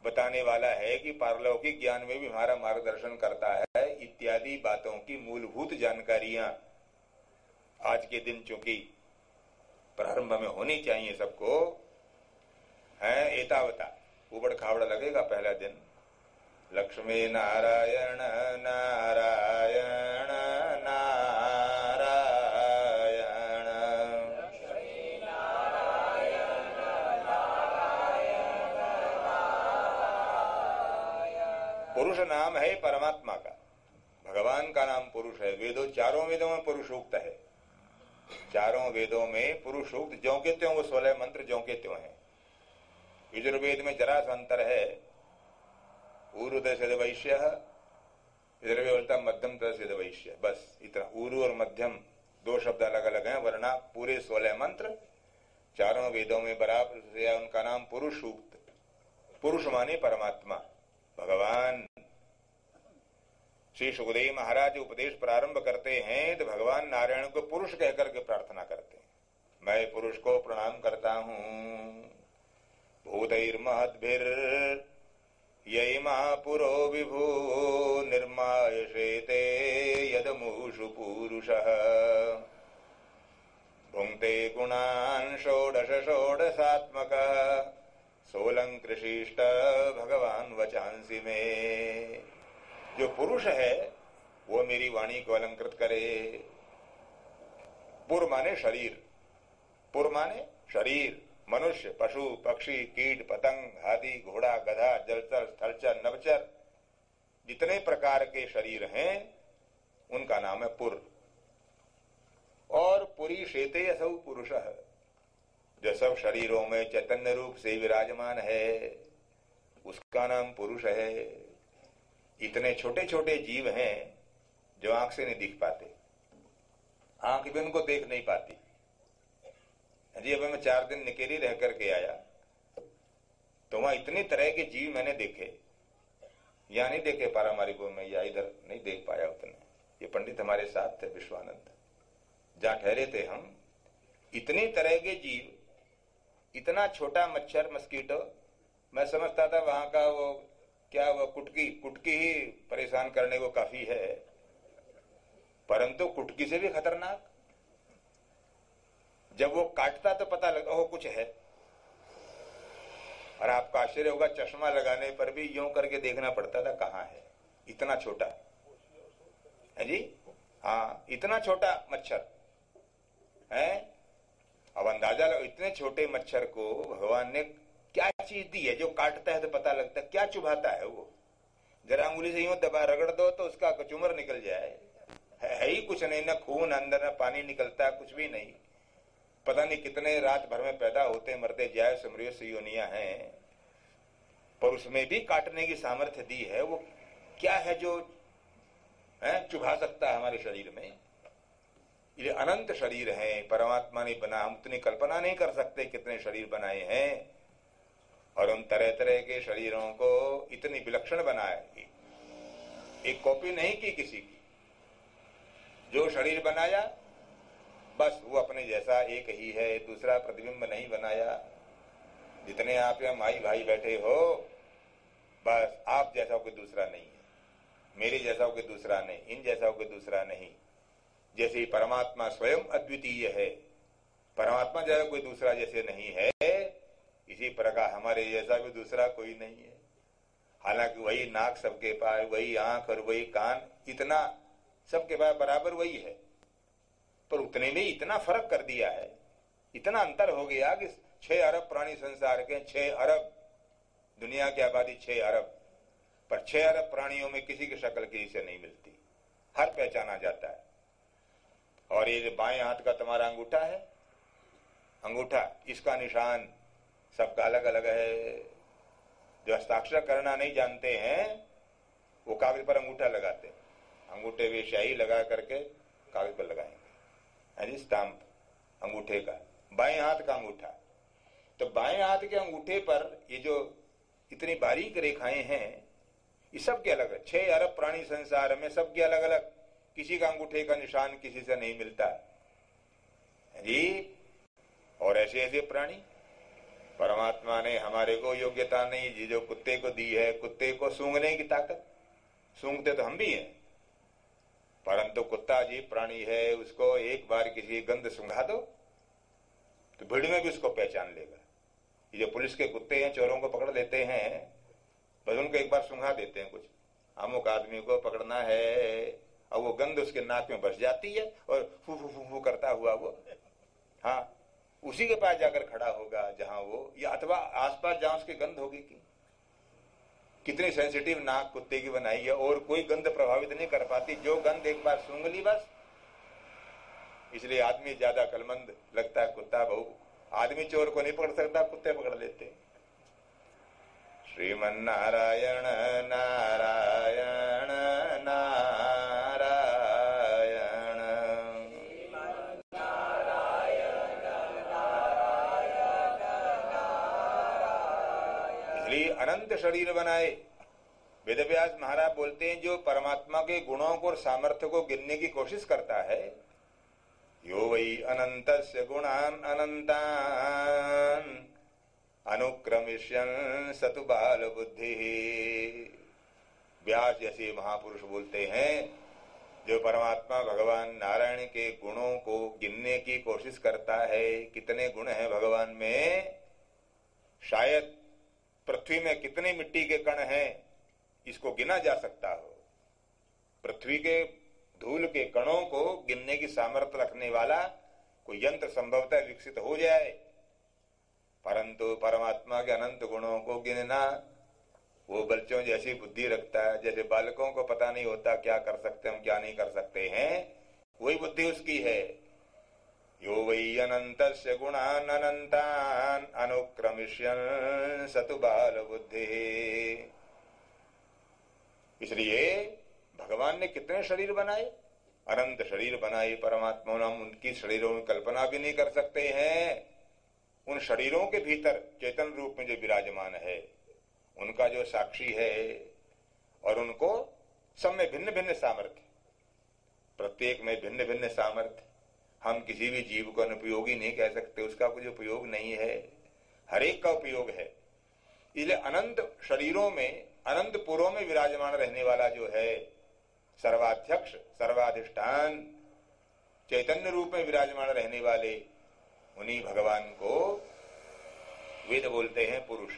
बताने वाला है कि पारलौकिक ज्ञान में भी हमारा मार्गदर्शन करता है, इत्यादि बातों की मूलभूत जानकारियां आज के दिन चूंकि प्रारंभ में होनी चाहिए सबको, है एतावता। उबड़ खाबड़ लगेगा पहला दिन। लक्ष्मी नारायण नारायण नारायण, पुरुष नाम है परमात्मा का, भगवान का नाम पुरुष है। चारों वेदों में पुरुषोक्त है। चारों वेदों में पुरुषोक्त ज्यों के त्यों, वो 16 मंत्र ज्यों के त्यों है। यजुर्वेद में जरा सा अंतर है, ऊरु तद वैश्य, यजुर्वेद बोलता मध्यम तद वैश्य, बस इतना। ऊरु और मध्यम दो शब्द अलग अलग हैं, वरना पूरे 16 मंत्र चारों वेदों में बराबर से उनका नाम पुरुष सूक्त। पुरुष माने परमात्मा भगवान। श्री सुखदेव महाराज उपदेश प्रारंभ करते हैं तो भगवान नारायण को पुरुष कहकर के प्रार्थना करते हैं। मैं पुरुष को प्रणाम करता हूं। भूतैर्महद्भिर् यैमा पुरो विभू निर्मायशेते यदमुषु पुरुषः भुंक्ते गुणान् षोडश षोडशात्मकः सोलंकृशिष्ट भगवान वचांसि में। जो पुरुष है वो मेरी वाणी को अलंकृत करे। पुर माने शरीर, पुर माने शरीर, मनुष्य, पशु, पक्षी, कीट, पतंग, हाथी, घोड़ा, गधा, जलचर, स्थलचर, नभचर, जितने प्रकार के शरीर हैं उनका नाम है पुर। और पुरी शेते असौ पुरुष, जो सब शरीरों में चैतन्य रूप से विराजमान है उसका नाम पुरुष है। इतने छोटे छोटे जीव हैं जो आंख से नहीं दिख पाते, आंख भी उनको देख नहीं पाती। जी अभी मैं 4 दिन निकेरी रह करके आया तो वहां इतनी तरह के जीव मैंने देखे, या नहीं देखे पारामारिकों में, या इधर नहीं देख पाया उतने। ये पंडित हमारे साथ थे विश्वानंद, जहां ठहरे थे हम, इतनी तरह के जीव, इतना छोटा मच्छर मस्कीटो, मैं समझता था वहां का वो क्या वो कुटकी ही परेशान करने को काफी है, परंतु कुटकी से भी खतरनाक। जब वो काटता तो पता लगता हो कुछ है, और आपका आश्चर्य होगा चश्मा लगाने पर भी यूं करके देखना पड़ता था कहां है, इतना छोटा है जी। हाँ, इतना छोटा मच्छर है। अब अंदाजा लो, इतने छोटे मच्छर को भगवान ने क्या चीज दी है जो काटता है तो पता लगता है, क्या चुभाता है वो। जरा अंगुली से यूं दबा रगड़ दो तो उसका कचूमर निकल जाए, है ही कुछ नहीं, न खून अंदर, न पानी निकलता, कुछ भी नहीं। पता नहीं कितने रात भर में पैदा होते मरते जाए समृद्ध योनियां हैं, पर उसमें भी काटने की सामर्थ्य दी है। वो क्या है जो चुभा सकता है हमारे शरीर में। ये अनंत शरीर है, परमात्मा ने बना, हम उतनी कल्पना नहीं कर सकते कितने शरीर बनाए हैं, और उन तरह तरह के शरीरों को इतनी विलक्षण बनाया। एक कॉपी नहीं की किसी की, जो शरीर बनाया बस वो अपने जैसा एक ही है, दूसरा प्रतिबिंब नहीं बनाया। जितने आप या माई भाई बैठे हो, बस आप जैसा कोई दूसरा नहीं है, मेरे जैसा कोई दूसरा नहीं, इन जैसा कोई दूसरा नहीं। जैसे ही परमात्मा स्वयं अद्वितीय है, परमात्मा जैसा कोई दूसरा जैसे नहीं है, इसी प्रकार हमारे जैसा भी दूसरा कोई नहीं है। हालांकि वही नाक सबके पास, वही आंख और वही कान, इतना सबके पास बराबर वही है, पर उतने में इतना फर्क कर दिया है, इतना अंतर हो गया कि 6 अरब प्राणी संसार के, 6 अरब दुनिया की आबादी 6 अरब, पर 6 अरब प्राणियों में किसी की शक्ल किसी से नहीं मिलती, हर पहचाना जाता है। और ये बाएं हाथ का तुम्हारा अंगूठा है, अंगूठा, इसका निशान सबका अलग अलग है। जो हस्ताक्षर करना नहीं जानते हैं वो कागज पर अंगूठा लगाते हैं, अंगूठे पे स्याही लगा करके कागज पर लगाएंगे, स्टाम्प अंगूठे का, बाएं हाथ का अंगूठा। तो बाएं हाथ के अंगूठे पर ये जो इतनी बारीक रेखाएं हैं, ये सबके अलग है। 6 अरब प्राणी संसार में सबके अलग अलग, किसी का अंगूठे का निशान किसी से नहीं मिलता जी। और ऐसे ऐसे प्राणी परमात्मा ने हमारे को योग्यता नहीं जी जो कुत्ते को दी है, कुत्ते को सूंघने की ताकत, सूंघते तो हम भी हैं, परंतु कुत्ता जी प्राणी है, उसको एक बार किसी गंध सूंघा दो तो भीड़ में भी उसको पहचान लेगा। ये जो पुलिस के कुत्ते हैं, चोरों को पकड़ लेते हैं, बस उनको एक बार सूंघा देते हैं, कुछ अमुक आदमी को पकड़ना है, और वो गंध उसके नाक में बस जाती है और फू फू फू फू करता हुआ वो, हाँ, उसी के पास जाकर खड़ा होगा जहां वो, या अथवा आसपास जहां उसकी गंध होगी। कितनी सेंसिटिव नाक कुत्ते की बनाई है, और कोई गंध प्रभावित नहीं कर पाती, जो गंध एक बार सूंघ ली बस। इसलिए आदमी ज्यादा अक्लमंद लगता है कुत्ता, बहु आदमी चोर को नहीं पकड़ सकता, कुत्ते पकड़ लेते हैं। श्रीमन नारायण नारायण नारायण, इसलिए अनंत शरीर बनाए। वेदव्यास महाराज बोलते हैं, जो परमात्मा के गुणों को और सामर्थ्य को गिनने की कोशिश करता है, यो वै अनंतस्य गुणान अनंतान अनुक्रमिष्यन् सतु बाल बुद्धि। व्यास जैसे महापुरुष बोलते हैं, जो परमात्मा भगवान नारायण के गुणों को गिनने की कोशिश करता है, कितने गुण हैं भगवान में, शायद पृथ्वी में कितने मिट्टी के कण हैं इसको गिना जा सकता हो। पृथ्वी के धूल के कणों को गिनने की सामर्थ्य रखने वाला कोई यंत्र संभवतः विकसित हो जाए, परंतु परमात्मा के अनंत गुणों को गिनना वो बच्चों जैसी बुद्धि रखता है। जैसे बालकों को पता नहीं होता क्या कर सकते हम क्या नहीं कर सकते हैं, वही बुद्धि उसकी है। यो वै अनंतस्य गुणान अनंतान अनुक्रमिष्यन् सतु बाल बुद्धि। इसलिए भगवान ने कितने शरीर बनाए, अनंत शरीर बनाए परमात्मा, हम उनकी शरीरों में कल्पना भी नहीं कर सकते हैं। उन शरीरों के भीतर चेतन रूप में जो विराजमान है, उनका जो साक्षी है, और उनको सब में भिन्न भिन्न सामर्थ्य, प्रत्येक में भिन्न भिन्न सामर्थ्य। हम किसी भी जीव को अनुपयोगी नहीं कह सकते, उसका कुछ उपयोग नहीं है, हरेक का उपयोग है। इसलिए अनंत शरीरों में, अनंत पुरों में विराजमान रहने वाला जो है सर्वाध्यक्ष, सर्वाधिष्ठान, चैतन्य रूप में विराजमान रहने वाले, उन्हीं भगवान को वेद बोलते हैं पुरुष।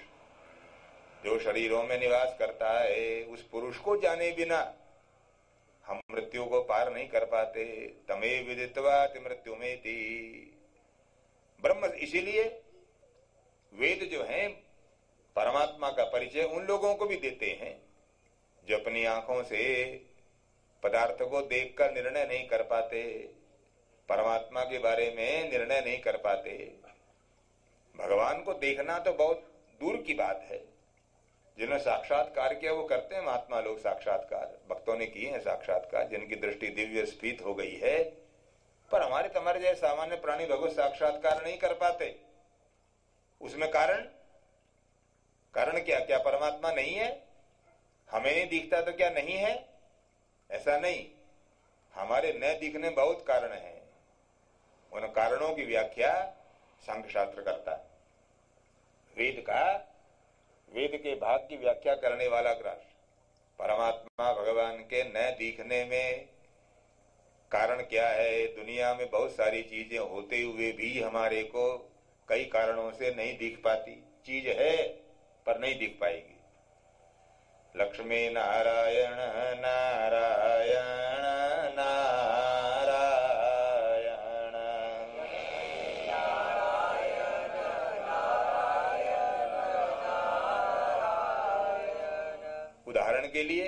जो शरीरों में निवास करता है, उस पुरुष को जाने बिना हम मृत्यु को पार नहीं कर पाते। तमे विदित्वाति मृत्युमेति। ब्रह्म, इसीलिए वेद जो है परमात्मा का परिचय उन लोगों को भी देते हैं जो अपनी आंखों से पदार्थ को देखकर निर्णय नहीं कर पाते, परमात्मा के बारे में निर्णय नहीं कर पाते। भगवान को देखना तो बहुत दूर की बात है। जिन्होंने साक्षात्कार किया वो करते हैं महात्मा लोग साक्षात्कार, भक्तों ने किए हैं साक्षात्कार, जिनकी दृष्टि दिव्य स्फीत हो गई है। पर हमारे तुम्हारे जैसे सामान्य प्राणी भगवत साक्षात्कार नहीं कर पाते। उसमें कारण क्या? क्या परमात्मा नहीं है? हमें नहीं दिखता तो क्या नहीं है? ऐसा नहीं, हमारे न दिखने बहुत कारण हैं। उन कारणों की व्याख्या सांख्य शास्त्र करता है। वेद के भाग की व्याख्या करने वाला ग्रंथ। परमात्मा भगवान के न दिखने में कारण क्या है? दुनिया में बहुत सारी चीजें होते हुए भी हमारे को कई कारणों से नहीं दिख पाती। चीज है पर नहीं दिख पाएगी। लक्ष्मी नारायण नारायण नारायण, उदाहरण के लिए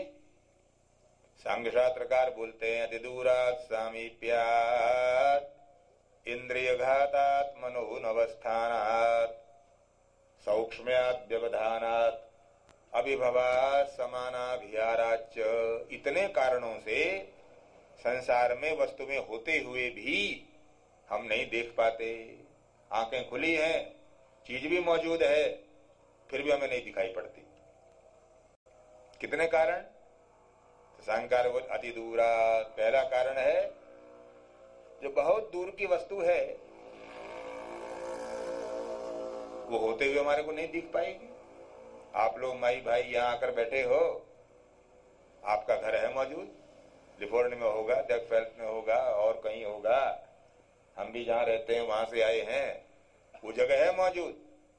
सांख्य शास्त्रकार बोलते हैं अति दूरात् सामीप्यात् अवस्थानात् सौक्ष्म्यात् व्यवधानात् अभिभवात् समानाभिहाराच्च, इतने कारणों से संसार में वस्तु में होते हुए भी हम नहीं देख पाते। आंखें खुली हैं, चीज भी मौजूद है, फिर भी हमें नहीं दिखाई पड़ती। कितने कारण? सांकार अति दूरा पहला कारण है, जो बहुत दूर की वस्तु है वो होते हुए हमारे को नहीं दिख पाएगी। आप लोग माई भाई यहाँ आकर बैठे हो, आपका घर है मौजूद, लिफोर्ड में होगा, डेकफेल्ट में होगा और कहीं होगा, हम भी जहाँ रहते हैं वहां से आए हैं, वो जगह है मौजूद,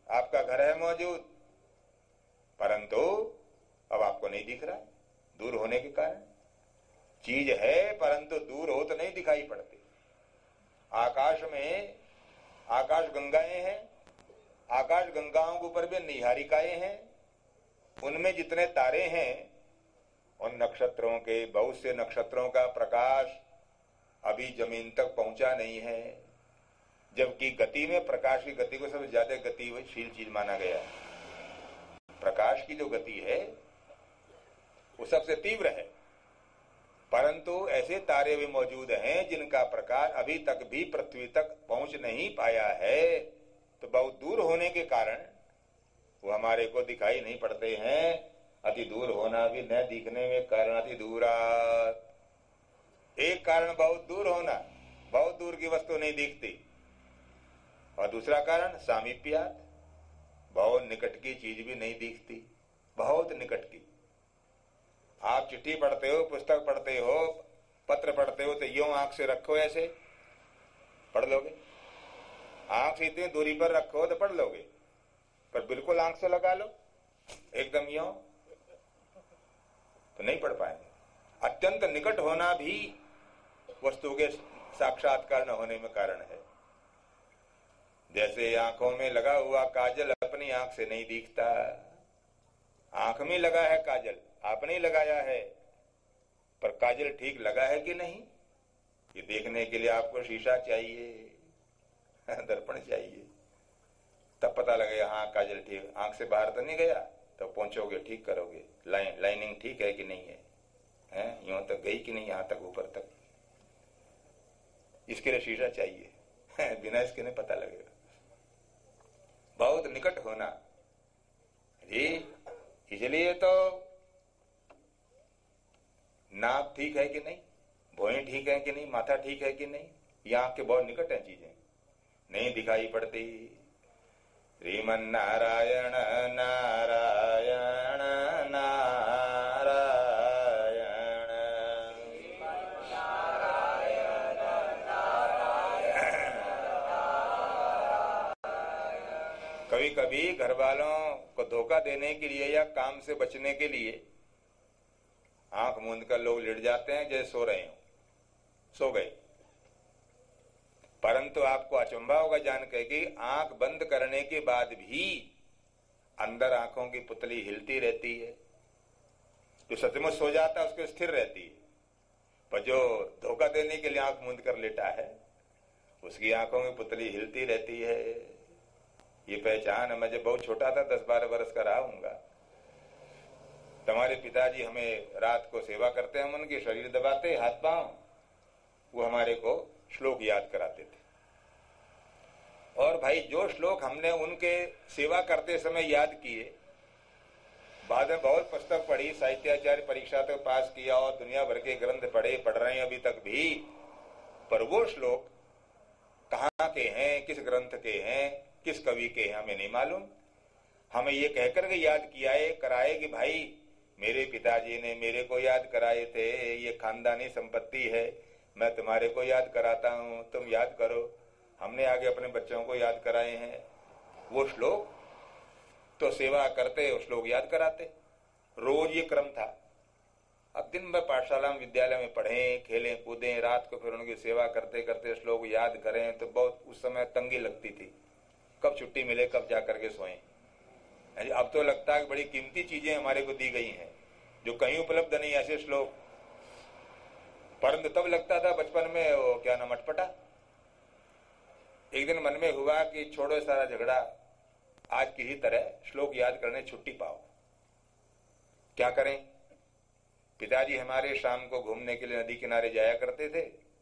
आपका घर है मौजूद, परंतु अब आपको नहीं दिख रहा, दूर होने के कारण। चीज है परंतु दूर हो तो नहीं दिखाई पड़ती। आकाश में आकाश गंगाएं हैं, आकाश गंगाओं के ऊपर भी निहारिकाएं हैं, उनमें जितने तारे हैं उन नक्षत्रों के, बहुत से नक्षत्रों का प्रकाश अभी जमीन तक पहुंचा नहीं है, जबकि गति में प्रकाश की गति को सबसे ज्यादा गतिशील चीज माना गया है। प्रकाश की जो गति है वो सबसे तीव्र है, परंतु ऐसे तारे भी मौजूद हैं जिनका प्रकाश अभी तक भी पृथ्वी तक पहुंच नहीं पाया है, तो बहुत दूर होने के कारण वो हमारे को दिखाई नहीं पड़ते हैं। अति दूर होना भी न दिखने में कारण अति दूरात्। एक कारण बहुत दूर होना, बहुत दूर की वस्तु नहीं दिखती, और दूसरा कारण सामीप्यात्, बहुत निकट की चीज भी नहीं दिखती, बहुत निकट की। आप चिट्ठी पढ़ते हो, पुस्तक पढ़ते हो, पत्र पढ़ते हो, तो यूं आंख से रखो, ऐसे पढ़ लोगे। आंख से इतनी दूरी पर रखो तो पढ़ लोगे, पर बिल्कुल आंख से लगा लो एकदम यूं तो नहीं पढ़ पाएंगे। अत्यंत निकट होना भी वस्तु के साक्षात्कार न होने में कारण है। जैसे आंखों में लगा हुआ काजल अपनी आंख से नहीं दिखता, आंख में लगा है काजल, आपने लगाया है, पर काजल ठीक लगा है कि नहीं, ये देखने के लिए आपको शीशा चाहिए, दर्पण चाहिए, तब पता लगेगा हाँ काजल ठीक, आंख से बाहर तो नहीं गया, तो पहुंचोगे, ठीक करोगे, लाइनिंग ठीक है कि नहीं है, यूं तक गई कि नहीं, यहां तक ऊपर तक, इसके लिए शीशा चाहिए, बिना इसके नहीं पता लगेगा। बहुत निकट होना जी, इसलिए तो नाक ठीक है कि नहीं, भौहें ठीक है कि नहीं, माथा ठीक है कि नहीं, ये आंख के बहुत निकट है, चीजें नहीं दिखाई पड़ती। श्रीमन नारायण नारायण नारायण, कभी कभी घर वालों को धोखा देने के लिए या काम से बचने के लिए आंख मूंद कर लोग लेट जाते हैं जैसे सो रहे हो, सो गए, परंतु आपको अचंभा होगा जान के कि आंख बंद करने के बाद भी अंदर आंखों की पुतली हिलती रहती है। जो सचमुच सो जाता है उसको स्थिर रहती है, पर जो धोखा देने के लिए आंख मूंद कर लेटा है उसकी आंखों की पुतली हिलती रहती है। ये पहचान, मैं जब बहुत छोटा था, 10-12 वर्ष का रहा हूंगा, तुम्हारे पिताजी हमें रात को सेवा करते, हम उनके शरीर दबाते, हाथ पांव, वो हमारे को श्लोक याद कराते थे। और भाई जो श्लोक हमने उनके सेवा करते समय याद किए, बाद में बहुत पुस्तक पढ़ी, साहित्याचार्य परीक्षा तक पास किया और दुनिया भर के ग्रंथ पढ़ रहे हैं अभी तक भी, पर वो श्लोक कहाँ के हैं, किस ग्रंथ के हैं, किस कवि के हैं, हमें नहीं मालूम। हमें ये कहकर के याद किया है, कराए कि भाई मेरे पिताजी ने मेरे को याद कराए थे, ये खानदानी संपत्ति है, मैं तुम्हारे को याद कराता हूं, तुम याद करो। हमने आगे अपने बच्चों को याद कराए हैं। वो श्लोक तो सेवा करते उस श्लोक याद कराते, रोज ये क्रम था। अब दिन भर पाठशाला में, विद्यालय में पढ़ें, खेलें, कूदें, रात को फिर उनकी सेवा करते करते श्लोक याद करें, तो बहुत उस समय तंगी लगती थी, कब छुट्टी मिले, कब जा करके सोएं। अब तो लगता है कि बड़ी कीमती चीजें हमारे को दी गई हैं जो कहीं उपलब्ध नहीं, ऐसे श्लोक। परंतु तब लगता था बचपन में, वो क्या नाम, अटपटा, एक दिन मन में हुआ कि छोड़ो सारा झगड़ा, आज की ही तरह श्लोक याद करने छुट्टी पाओ। क्या करें? पिताजी हमारे शाम को घूमने के लिए नदी किनारे जाया करते थे।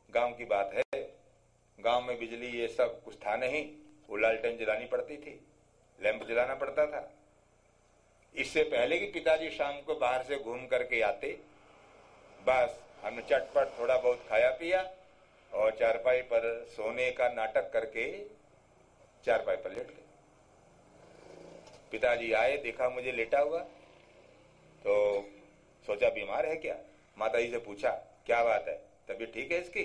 गांव की बात है, गांव में बिजली ये सब कुछ था नहीं, वो लालटेन जलानी पड़ती थी, लैंप जलाना पड़ता था। इससे पहले कि पिताजी शाम को बाहर से घूम करके आते, बस हमने चटपट थोड़ा बहुत खाया पिया और चारपाई पर सोने का नाटक करके चारपाई पर लेट गए। पिताजी आए, देखा मुझे लेटा हुआ तो सोचा बीमार है क्या। माता जी से पूछा क्या बात है, तबीयत ठीक है इसकी?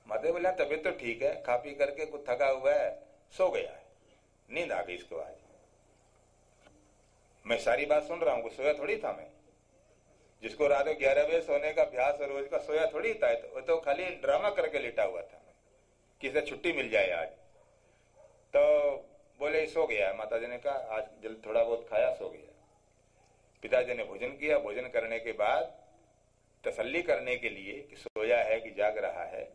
माता जी बोला तबीयत तो ठीक है, खा पी करके कुछ थका हुआ है, सो गया है, नींद आ गई इसको आज। मैं सारी बात सुन रहा हूं, सोया थोड़ी था मैं। जिसको रात को 11 बजे सोने का अभ्यास रोज का, सोया थोड़ी था, तो खाली ड्रामा करके लेटा हुआ था किसे छुट्टी मिल जाए आज। तो बोले सो गया। माता जी ने कहा आज जल्द थोड़ा बहुत खाया, सो गया। पिताजी ने भोजन किया। भोजन करने के बाद तसल्ली करने के लिए कि सोया है कि जाग रहा है,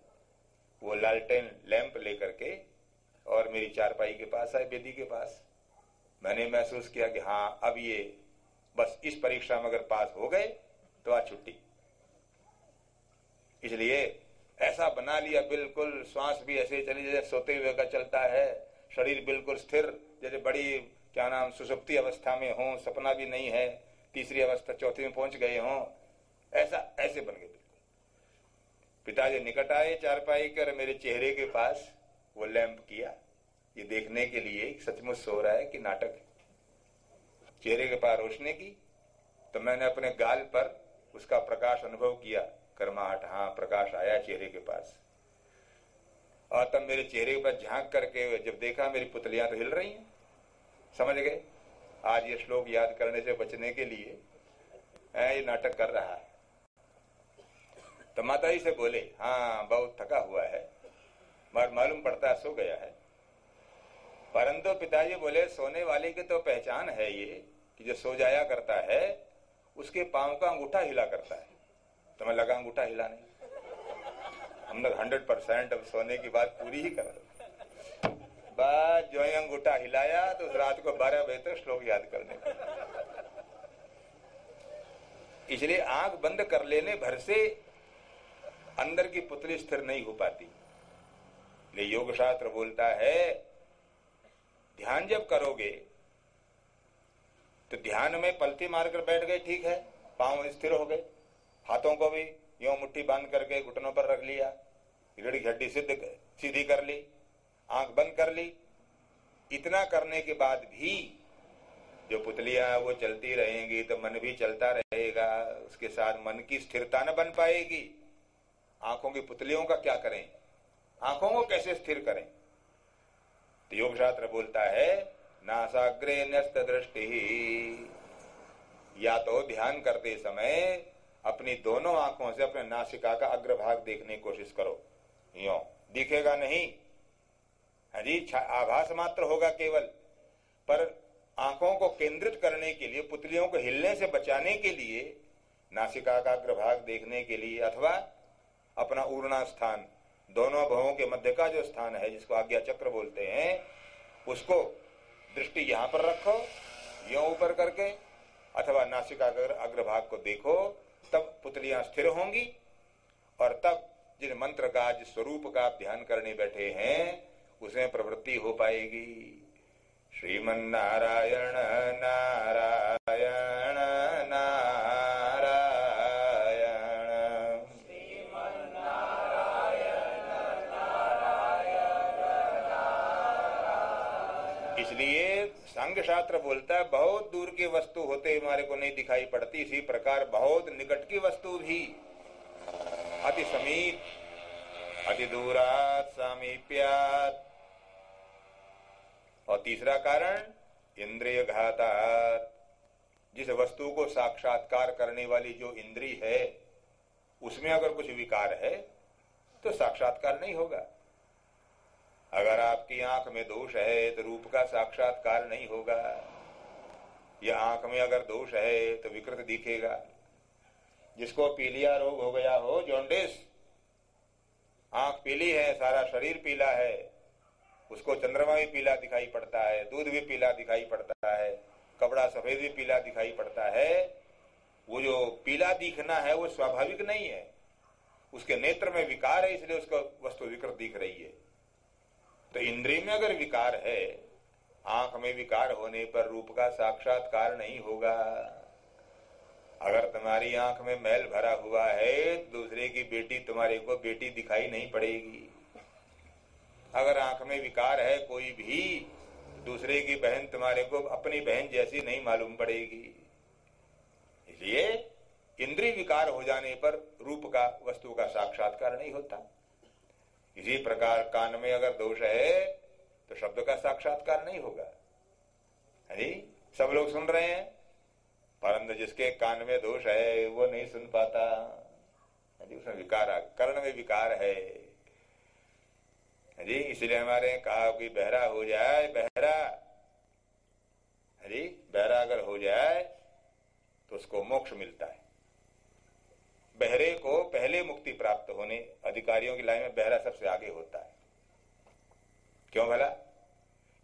वो लालटेन लैंप लेकर के और मेरी चारपाई के पास आए, बेदी के पास। मैंने महसूस किया कि हाँ अब ये बस इस परीक्षा में अगर पास हो गए तो आज छुट्टी। इसलिए ऐसा बना लिया, बिल्कुल श्वास भी ऐसे चली जैसे सोते हुए का चलता है, शरीर बिल्कुल स्थिर, जैसे बड़ी क्या नाम सुषुप्ति अवस्था में हो, सपना भी नहीं है, तीसरी अवस्था चौथी में पहुंच गए हो, ऐसा ऐसे बन गए बिल्कुल। पिताजी निकट आए चारपाई कर, मेरे चेहरे के पास वो लैंप किया, ये देखने के लिए सचमुच सो रहा है कि नाटक है। चेहरे के पास रोशनी की तो मैंने अपने गाल पर उसका प्रकाश अनुभव किया, कर्माहट, हाँ प्रकाश आया चेहरे के पास। और तब मेरे चेहरे पर झांक करके जब देखा मेरी पुतलियां तो हिल रही हैं। समझ गए आज ये श्लोक याद करने से बचने के लिए ये नाटक कर रहा है। तो माता जी से बोले हाँ बहुत थका हुआ है, मगर मालूम पड़ता है सो गया है। परंतु पिताजी बोले सोने वाले की तो पहचान है ये कि जो सो जाया करता है उसके पांव का अंगूठा हिला करता है। तो मैं लगा अंगूठा हिलाने, हम लोग 100% अब सोने की बात पूरी ही कर रहे। बस जो ही अंगूठा हिलाया तो उस रात को 12 बजे तक श्लोक याद करने का। इसलिए आंख बंद कर लेने भर से अंदर की पुतली स्थिर नहीं हो पाती। इसलिए योग शास्त्र बोलता है ध्यान जब करोगे तो ध्यान में पलटी मारकर बैठ गए ठीक है, पांव स्थिर हो गए, हाथों को भी यूं मुट्ठी बांध करके घुटनों पर रख लिया, रीढ़ की हड्डी सीधी कर ली, आंख बंद कर ली। इतना करने के बाद भी जो पुतलियां वो चलती रहेंगी तो मन भी चलता रहेगा, उसके साथ मन की स्थिरता न बन पाएगी। आंखों की पुतलियों का क्या करें, आंखों को कैसे स्थिर करें? तो योग शास्त्र बोलता है नासाग्रे न्यस्त दृष्टि, या तो ध्यान करते समय अपनी दोनों आंखों से अपने नासिका का अग्रभाग देखने की कोशिश करो। यूं दिखेगा नहीं, जी आभास मात्र होगा केवल, पर आंखों को केंद्रित करने के लिए, पुतलियों को हिलने से बचाने के लिए नासिका का अग्रभाग देखने के लिए, अथवा अपना ऊर्णा स्थान, दोनों भवों के मध्य का जो स्थान है जिसको आज्ञा चक्र बोलते हैं, उसको दृष्टि यहां पर रखो यूं ऊपर करके, अथवा नासिका का अग्रभाग को देखो, तब पुतलियां स्थिर होंगी। और तब जिस मंत्र का, जिस स्वरूप का आप ध्यान करने बैठे हैं उसमें प्रवृत्ति हो पाएगी। श्रीमन्नारायण नारायण नारायण, इसलिए सांख्य शास्त्र बोलता है बहुत दूर की वस्तु होते हमारे को नहीं दिखाई पड़ती, इसी प्रकार बहुत निकट की वस्तु भी अति समीप, अति दूरात सामीप्यात। और तीसरा कारण इंद्रिय घातात, जिस वस्तु को साक्षात्कार करने वाली जो इंद्री है उसमें अगर कुछ विकार है तो साक्षात्कार नहीं होगा। अगर आपकी आंख में दोष है तो रूप का साक्षात्कार नहीं होगा, या आंख में अगर दोष है तो विकृत दिखेगा। जिसको पीलिया रोग हो गया हो, जॉन्डिस, आंख पीली है, सारा शरीर पीला है, उसको चंद्रमा भी पीला दिखाई पड़ता है, दूध भी पीला दिखाई पड़ता है, कपड़ा सफेद भी पीला दिखाई पड़ता है। वो जो पीला दिखना है वो स्वाभाविक नहीं है, उसके नेत्र में विकार है, इसलिए उसको वस्तु विकृत दिख रही है। तो इंद्रिय में अगर विकार है, आंख में विकार होने पर रूप का साक्षात्कार नहीं होगा। अगर तुम्हारी आंख में मैल भरा हुआ है, दूसरे की बेटी तुम्हारे को बेटी दिखाई नहीं पड़ेगी। अगर आंख में विकार है कोई भी, दूसरे की बहन तुम्हारे को अपनी बहन जैसी नहीं मालूम पड़ेगी। इसलिए इंद्रिय विकार हो जाने पर रूप का, वस्तु का साक्षात्कार नहीं होता। इसी प्रकार कान में अगर दोष है तो शब्द का साक्षात्कार नहीं होगा। है सब लोग सुन रहे हैं, परंतु जिसके कान में दोष है वो नहीं सुन पाता। उसमें विकार, कर्ण में विकार है जी। इसलिए हमारे कहा कि बहरा हो जाए, बहरा जी, बहरा अगर हो जाए तो उसको मोक्ष मिलता है। बहरे को पहले मुक्ति प्राप्त होने, अधिकारियों की लाइन में बहरा सबसे आगे होता है। क्यों भला?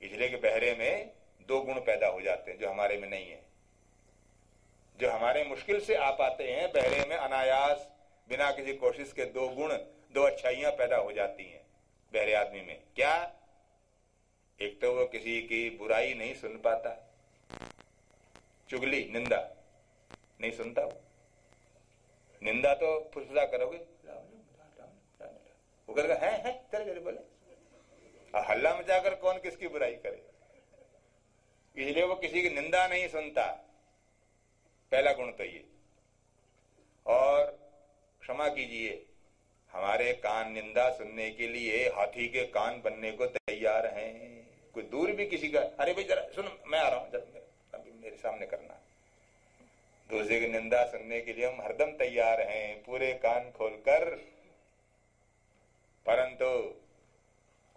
इसलिए कि बहरे में दो गुण पैदा हो जाते हैं जो हमारे में नहीं है। जो हमारे मुश्किल से आ पाते हैं, बहरे में अनायास बिना किसी कोशिश के दो गुण, दो अच्छाइयां पैदा हो जाती हैं बहरे आदमी में। क्या? एक तो वो किसी की बुराई नहीं सुन पाता, चुगली निंदा नहीं सुनता। वो निंदा तो फुसफुसा करोगे, वो करेगा है चले चले बोले, हल्ला मचाकर कौन किसकी बुराई करे। इसलिए वो किसी की निंदा नहीं सुनता, पहला गुण तो ये। और क्षमा कीजिए, हमारे कान निंदा सुनने के लिए हाथी के कान बनने को तैयार हैं। कोई दूर भी किसी का, अरे भाई जरा सुन, मैं आ रहा हूं, जरा मेरे सामने करना। दूसरे की निंदा सुनने के लिए हम हरदम तैयार हैं, पूरे कान खोलकर। परंतु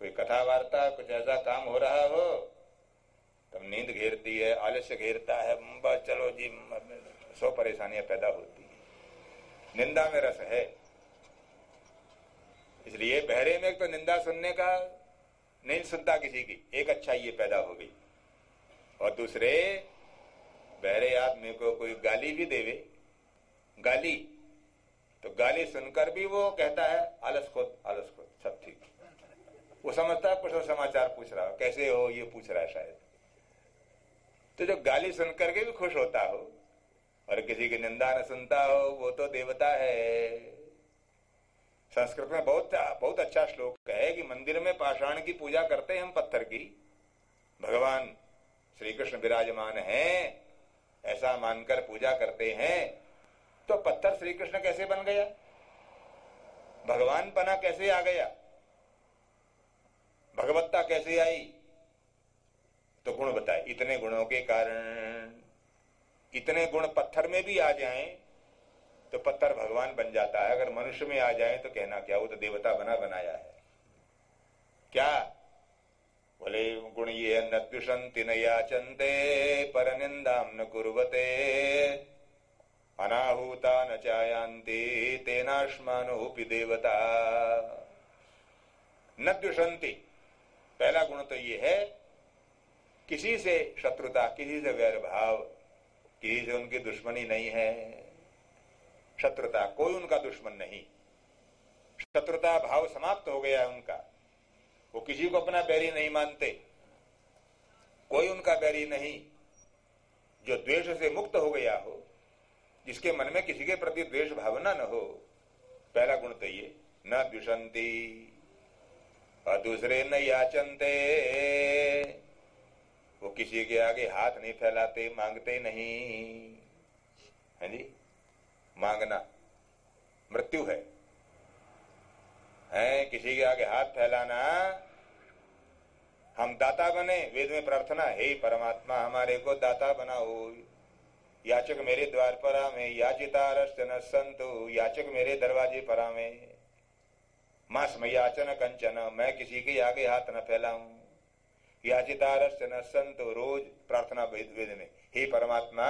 कोई कथा वार्ता, कुछ ऐसा काम हो रहा हो तब नींद घेरती है, आलस्य घेरता है, बस चलो जी, 100 परेशानियां पैदा होती है। निंदा में रस है। इसलिए बहरे में एक तो निंदा सुनने का नहीं सुनता किसी की, एक अच्छा ये पैदा हो गई। और दूसरे, बहरे आदमी को कोई गाली भी देवे, गाली, तो गाली सुनकर भी वो कहता है आलस खोद सब ठीक। वो समझता है कुछ समाचार पूछ रहा हो, कैसे हो ये पूछ रहा है शायद। तो जो गाली सुनकर के भी खुश होता हो और किसी की निंदा न सुनता हो, वो तो देवता है। संस्कृत में बहुत अच्छा श्लोक है कि मंदिर में पाषाण की पूजा करते हैं हम, पत्थर की, भगवान श्री कृष्ण विराजमान हैं ऐसा मानकर पूजा करते हैं, तो पत्थर श्री कृष्ण कैसे बन गया? भगवान पना कैसे आ गया? भगवत्ता कैसे आई? तो गुण बताए। इतने गुणों के कारण, इतने गुण पत्थर में भी आ जाएं तो पत्थर भगवान बन जाता है। अगर मनुष्य में आ जाए तो कहना क्या, वो तो देवता बनाया है। क्या बोले? गुण ये न द्विषन्ति न याचन्ते पर निंदाम न कुर्वते अनाहूता न चायांति तेनाश्मानोऽपि देवता। न द्विषन्ति, पहला गुण तो ये है, किसी से शत्रुता, किसी से वैर भाव, किसी से उनकी दुश्मनी नहीं है। शत्रुता, कोई उनका दुश्मन नहीं, शत्रुता भाव समाप्त हो गया उनका। वो किसी को अपना बैरी नहीं मानते, कोई उनका बैरी नहीं। जो द्वेष से मुक्त हो गया हो, जिसके मन में किसी के प्रति द्वेष भावना न हो, पहला गुण तो ये, न द्विषन्ति। और दूसरे न याचन्ते, वो किसी के आगे हाथ नहीं फैलाते, मांगते नहीं। है जी, मांगना मृत्यु है किसी के आगे हाथ फैलाना। हम दाता बने, वेद में प्रार्थना, हे परमात्मा हमारे को दाता बनाओ। याचक मेरे द्वार पर आवे, याचितारश्च न सन्तु, याचक मेरे दरवाजे पर आवे। मास्म याचन कंचन, मैं किसी के आगे हाथ न फैलाऊं। याचितारश्च न सन्तु, रोज प्रार्थना वेद में, हे परमात्मा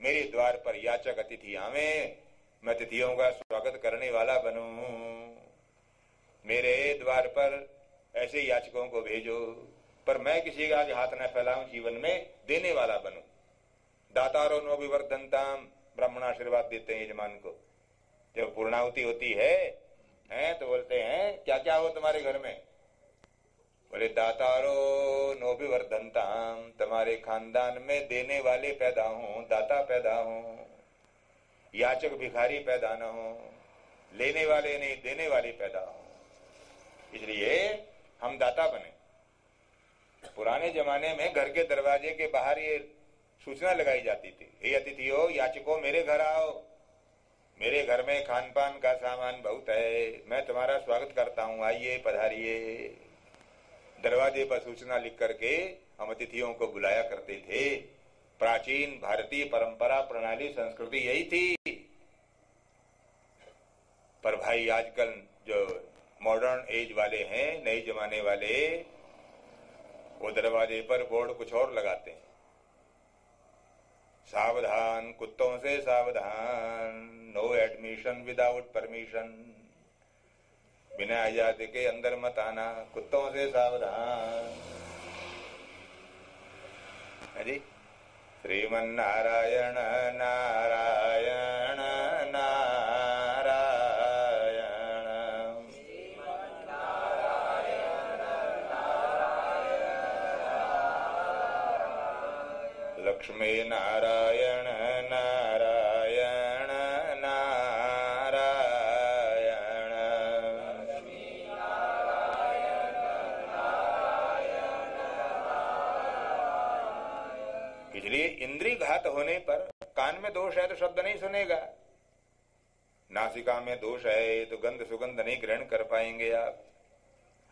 मेरे द्वार पर याचक अतिथि आवे, मैं अतिथियों का स्वागत करने वाला बनूं। मेरे द्वार पर ऐसे याचकों को भेजो, पर मैं किसी का आगे हाथ न फैलाऊं, जीवन में देने वाला बनूं। दातारो नो विवर्धनताम, ब्राह्मण आशीर्वाद देते हैं यजमान को। जब पूर्णाहुति होती है तो बोलते हैं क्या क्या हो तुम्हारे घर में? बोले दातारो नो विवर्धनताम, तुम्हारे खानदान में देने वाले पैदा हों, दाता पैदा हों, याचक भिखारी पैदा न हो, लेने वाले नहीं देने वाले पैदा हो। इसलिए हम दाता बने। पुराने जमाने में घर के दरवाजे के बाहर ये सूचना लगाई जाती थी, हे अतिथियों, याचकों, मेरे घर आओ, मेरे घर में खान पान का सामान बहुत है, मैं तुम्हारा स्वागत करता हूं, आइए पधारिए। दरवाजे पर सूचना लिख करके हम अतिथियों को बुलाया करते थे। प्राचीन भारतीय परंपरा, प्रणाली, संस्कृति यही थी। पर भाई आजकल जो मॉडर्न एज वाले हैं, नए जमाने वाले, वो दरवाजे पर बोर्ड कुछ और लगाते हैं, सावधान, कुत्तों से सावधान, नो एडमिशन विदाउट परमिशन, बिना इजाजत के अंदर मत आना, कुत्तों से सावधान। है जी? श्रीमन्नारायण नारायण नारायण, लक्ष्मी नारायण नारायण नारायण, इसलिए इंद्रिय घात होने पर, कान में दोष है तो शब्द नहीं सुनेगा, नासिका में दोष है तो गंध सुगंध नहीं ग्रहण कर पाएंगे आप।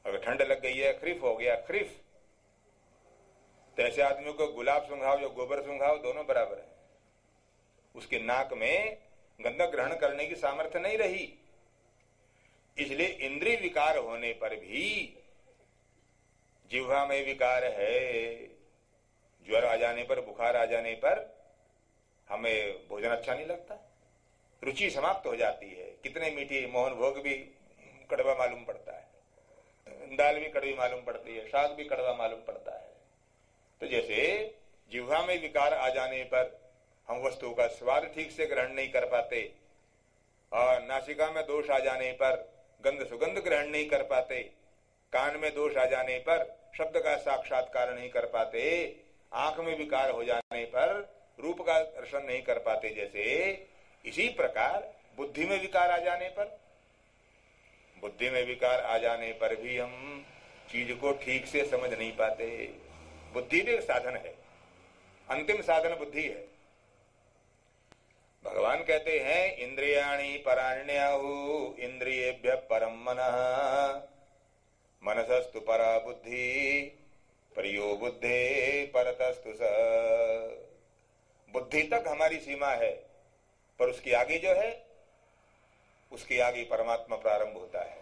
अगर ठंड लग गई है, खरीफ हो गया, खरीफ, तो ऐसे आदमी को गुलाब सूंघाओ या गोबर सूंघाओ, दोनों बराबर है। उसके नाक में गंध ग्रहण करने की सामर्थ्य नहीं रही। इसलिए इंद्रिय विकार होने पर भी, जिह्वा में विकार है, ज्वर आ जाने पर, बुखार आ जाने पर हमें भोजन अच्छा नहीं लगता, रुचि समाप्त हो जाती है। कितने मीठी मोहन भोग भी कड़वा मालूम पड़ता है, दाल भी कड़वी मालूम पड़ती है, शाक भी कड़वा मालूम पड़ता है। तो जैसे जिह्वा में विकार आ जाने पर हम वस्तु का स्वाद ठीक से ग्रहण नहीं कर पाते, और नासिका में दोष आ जाने पर गंध सुगंध ग्रहण नहीं कर पाते, कान में दोष आ जाने पर शब्द का साक्षात्कार नहीं कर पाते, आंख में विकार हो जाने पर रूप का दर्शन नहीं कर पाते, जैसे इसी प्रकार बुद्धि में विकार आ जाने पर, बुद्धि में विकार आ जाने पर भी हम चीज को ठीक से समझ नहीं पाते। बुद्धि भी एक साधन है, अंतिम साधन बुद्धि है। भगवान कहते हैं इंद्रियाणि पराण्याहु इंद्रियेभ्यः परम मनः, मनसस्तु परा बुद्धि, प्रियो बुद्धे परतस्तु स। बुद्धि तक हमारी सीमा है, पर उसकी आगे जो है, उसके आगे परमात्मा प्रारंभ होता है,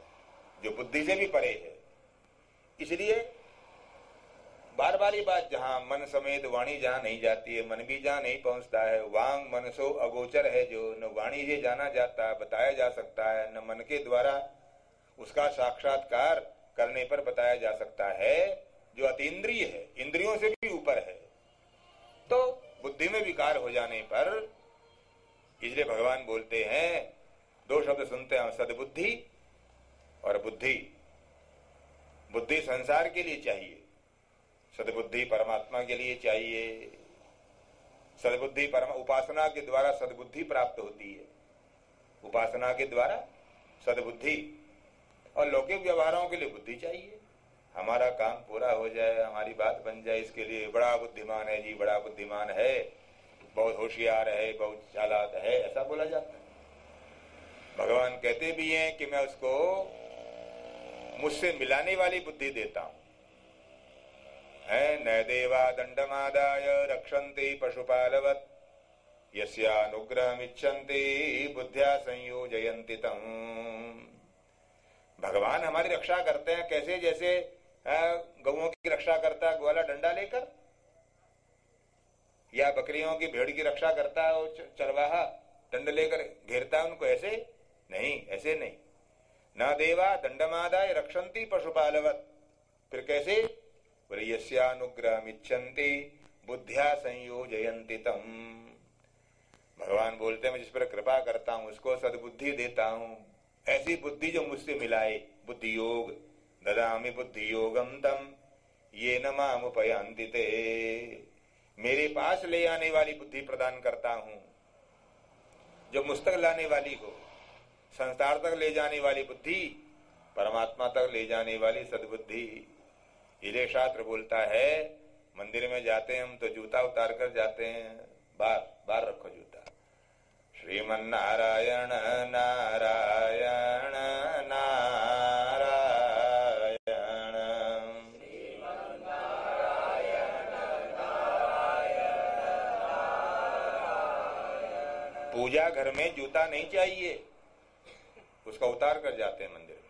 जो बुद्धि से भी परे है। इसलिए बार बार ये बात, जहां मन समेत वाणी जहां नहीं जाती है, मन भी जहां नहीं पहुंचता है, वांग मनसो अगोचर है, जो न वाणी से जाना जाता, बताया जा सकता है, न मन के द्वारा उसका साक्षात्कार करने पर बताया जा सकता है, जो अतीन्द्रिय है, इंद्रियों से भी ऊपर है। तो बुद्धि में विकार हो जाने पर, इसलिए भगवान बोलते हैं, दो शब्द सुनते हैं, सद्बुद्धि और बुद्धि। बुद्धि संसार के लिए चाहिए, सद्बुद्धि परमात्मा के लिए चाहिए। सद्बुद्धि उपासना के द्वारा सद्बुद्धि प्राप्त होती है, उपासना के द्वारा सद्बुद्धि, और लौकिक व्यवहारों के लिए बुद्धि चाहिए। हमारा काम पूरा हो जाए, हमारी बात बन जाए, इसके लिए बड़ा बुद्धिमान है जी, बड़ा बुद्धिमान है, बहुत होशियार है, बहुत चालाक है, ऐसा बोला जाता है। भगवान कहते भी हैं कि मैं उसको मुझसे मिलाने वाली बुद्धि देता हूं, है न देवा दंडमादाय रक्षन्ति पशुपालवत्, यस्यानुग्रहमिच्छन्ति बुद्ध्या संयोजयन्ति तम्। भगवान हमारी रक्षा करते हैं कैसे? जैसे गौओं की रक्षा करता है ग्वाला डंडा लेकर, या बकरियों की, भेड़ की रक्षा करता है वो चरवाहा डंड लेकर घेरता है उनको, ऐसे नहीं, ऐसे नहीं। न देवा दंडमादाय रक्षन्ति पशुपालवत्, फिर कैसे? बोले यस्यानुग्रहमिच्छन्ति बुद्ध्या संयोजयन्ति तम। भगवान बोलते हैं मैं जिस पर कृपा करता हूं उसको सद्बुद्धि देता हूं, ऐसी बुद्धि जो मुझसे मिलाए। बुद्धि योग ददामि बुद्धि योगम तम ये न मामुपयांति ते। मेरे पास ले आने वाली बुद्धि प्रदान करता हूं, जो मुझ तक लाने वाली हो, संसार तक ले जाने वाली बुद्धि, परमात्मा तक ले जाने वाली सद्बुद्धि। इसलिए शास्त्र बोलता है मंदिर में जाते हैं हम तो जूता उतार कर जाते हैं, बाहर रखो जूता। श्रीमन्नारायण नारायण नारायण। पूजा घर में जूता नहीं चाहिए, उसका उतार कर जाते हैं मंदिर में।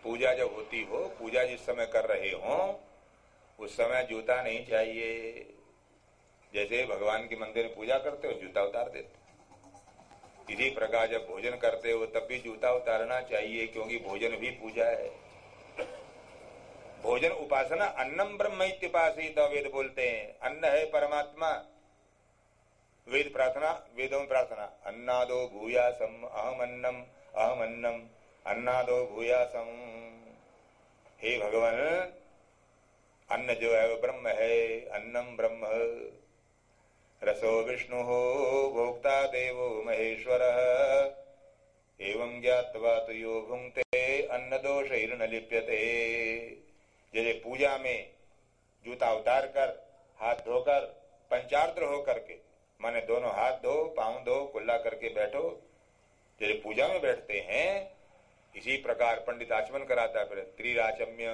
पूजा जब होती हो, पूजा जिस समय कर रहे हो उस समय जूता नहीं चाहिए। जैसे भगवान के मंदिर में पूजा करते हो जूता उतार देते, इसी प्रकार जब भोजन करते हो तब भी जूता उतारना चाहिए, क्योंकि भोजन भी पूजा है। भोजन उपासना, अन्नम ब्रह्म इत्युपासीत वेद बोलते हैं, अन्न है परमात्मा। वेद प्रार्थना, वेदों में प्रार्थना, अन्नादो भूयासम अहम अन्नम अन्नादो भूयासम। हे भगवान, अन्न जो है वो ब्रह्म है, अन्नम ब्रह्म। रसो विष्णु भोक्ता देवो महेश्वर एवं ज्ञात्वा तो यो भुंक्ते अन्न दोषैर्न लिप्यते। जैसे पूजा में जूता उतार कर, हाथ धोकर, पंचार्द्र हो करके, माने दोनों हाथ धो, पांव धो, कुल्ला करके बैठो, जैसे पूजा में बैठते हैं, इसी प्रकार पंडित आचमन कराता है। फिर त्रिराचम्य,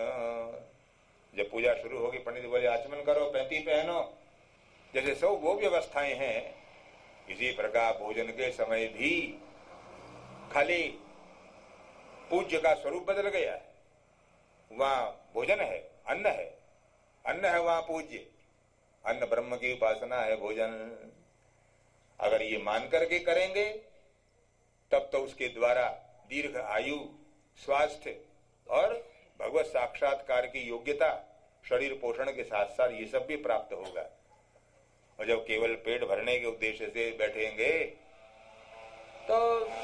जब पूजा शुरू होगी पंडित बोले आचमन करो, पैंती पहनो, जैसे सब वो व्यवस्थाएं हैं। इसी प्रकार भोजन के समय भी खाली पूज्य का स्वरूप बदल गया है। वहां भोजन है, अन्न है वहां पूज्य, अन्न ब्रह्म की उपासना है भोजन। अगर ये मान करके करेंगे तब तो उसके द्वारा दीर्घ आयु, स्वास्थ्य और भगवत साक्षात्कार की योग्यता, शरीर पोषण के साथ साथ ये सब भी प्राप्त होगा। और जब केवल पेट भरने के उद्देश्य से बैठेंगे तो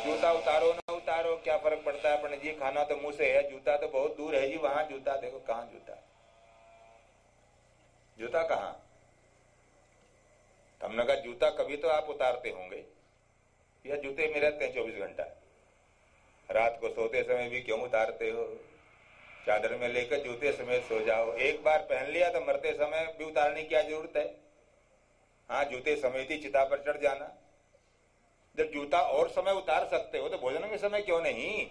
जूता उतारो ना उतारो क्या फर्क पड़ता है? पंडित जी खाना तो मुंह से है, जूता तो बहुत दूर है जी, वहां जूता देखो, कहां जूता कहां? हमने कहा जूता कभी तो आप उतारते होंगे, या जूते में रहते हैं 24 घंटा? रात को सोते समय भी क्यों उतारते हो? चादर में लेकर जूते समेत सो जाओ। एक बार पहन लिया तो मरते समय भी उतारने की क्या जरूरत है? हाँ, जूते समेत ही चिता पर चढ़ जाना। जब जूता और समय उतार सकते हो तो भोजन के समय क्यों नहीं?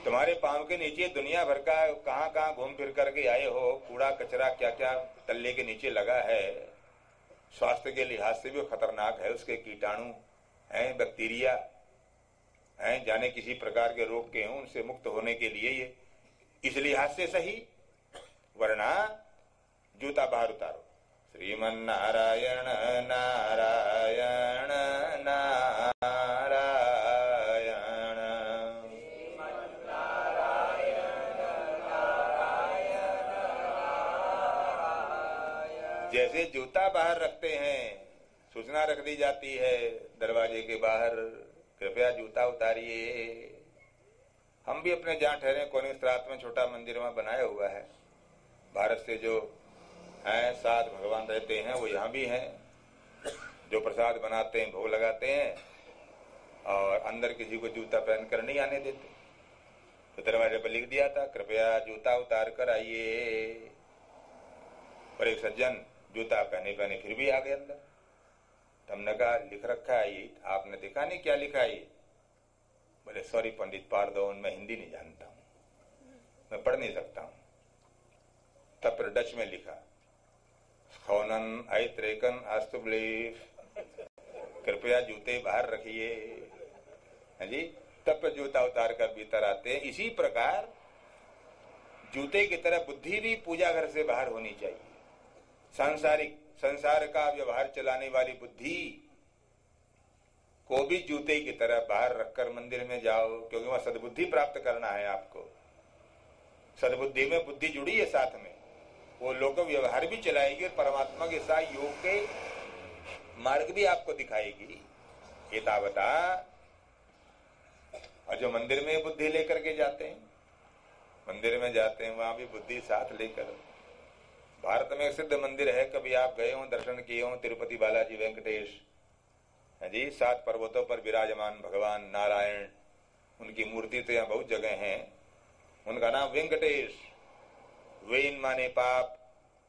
तुम्हारे पांव के नीचे दुनिया भर का कहां कहां घूम फिर करके आए हो, कूड़ा कचरा क्या क्या तल्ले के नीचे लगा है। स्वास्थ्य के लिहाज से भी खतरनाक है, उसके कीटाणु हैं, बैक्टीरिया हैं, जाने किसी प्रकार के रोग के हों, उनसे मुक्त होने के लिए ये इस लिहाज से सही, वरना जूता बाहर उतारो। श्रीमन्नारायण नारायण नारायण। जैसे जूता बाहर रखते हैं, सूचना रख दी जाती है दरवाजे के बाहर, कृपया जूता उतारिए। हम भी अपने जहाँ ठहरे कोने स्त्रात में छोटा मंदिर में बनाया हुआ है। भारत से जो हैं 7 भगवान रहते हैं वो यहाँ भी हैं, जो प्रसाद बनाते हैं, भोग लगाते हैं, और अंदर किसी को जूता पहनकर नहीं आने देते। तो दरवाजे पर लिख दिया था कृपया जूता उतार कर आइए। और एक सज्जन जूता पहने फिर भी आ गए अंदर। तो हमने कहा लिख रखा है ये, आपने देखा नहीं क्या लिखा है ये? बोले सॉरी पंडित पार्दोन, मैं हिंदी नहीं जानता हूं, मैं पढ़ नहीं सकता हूं। तब फिर डच में लिखा खौनन आइत्रेकन आस्तुब्लीफ, कृपया जूते बाहर रखिए। है जी? तब पर जूता उतार कर भीतर आते हैं। इसी प्रकार जूते की तरह बुद्धि भी पूजा घर से बाहर होनी चाहिए। संसार का व्यवहार चलाने वाली बुद्धि को भी जूते की तरह बाहर रखकर मंदिर में जाओ, क्योंकि वहां सद्बुद्धि प्राप्त करना है आपको। सद्बुद्धि में बुद्धि जुड़ी है साथ में, वो लोक व्यवहार भी चलाएगी और परमात्मा के साथ योग के मार्ग भी आपको दिखाएगी। ये तावता। और जो मंदिर में बुद्धि लेकर के जाते हैं, मंदिर में जाते हैं वहां भी बुद्धि साथ लेकर। भारत में एक सिद्ध मंदिर है, कभी आप गए हो, दर्शन किए हो, तिरुपति बालाजी वेंकटेश जी, 7 पर्वतों पर विराजमान भगवान नारायण, उनकी मूर्ति तो यहाँ बहुत जगह है। उनका नाम वेंकटेश। वेन माने पाप,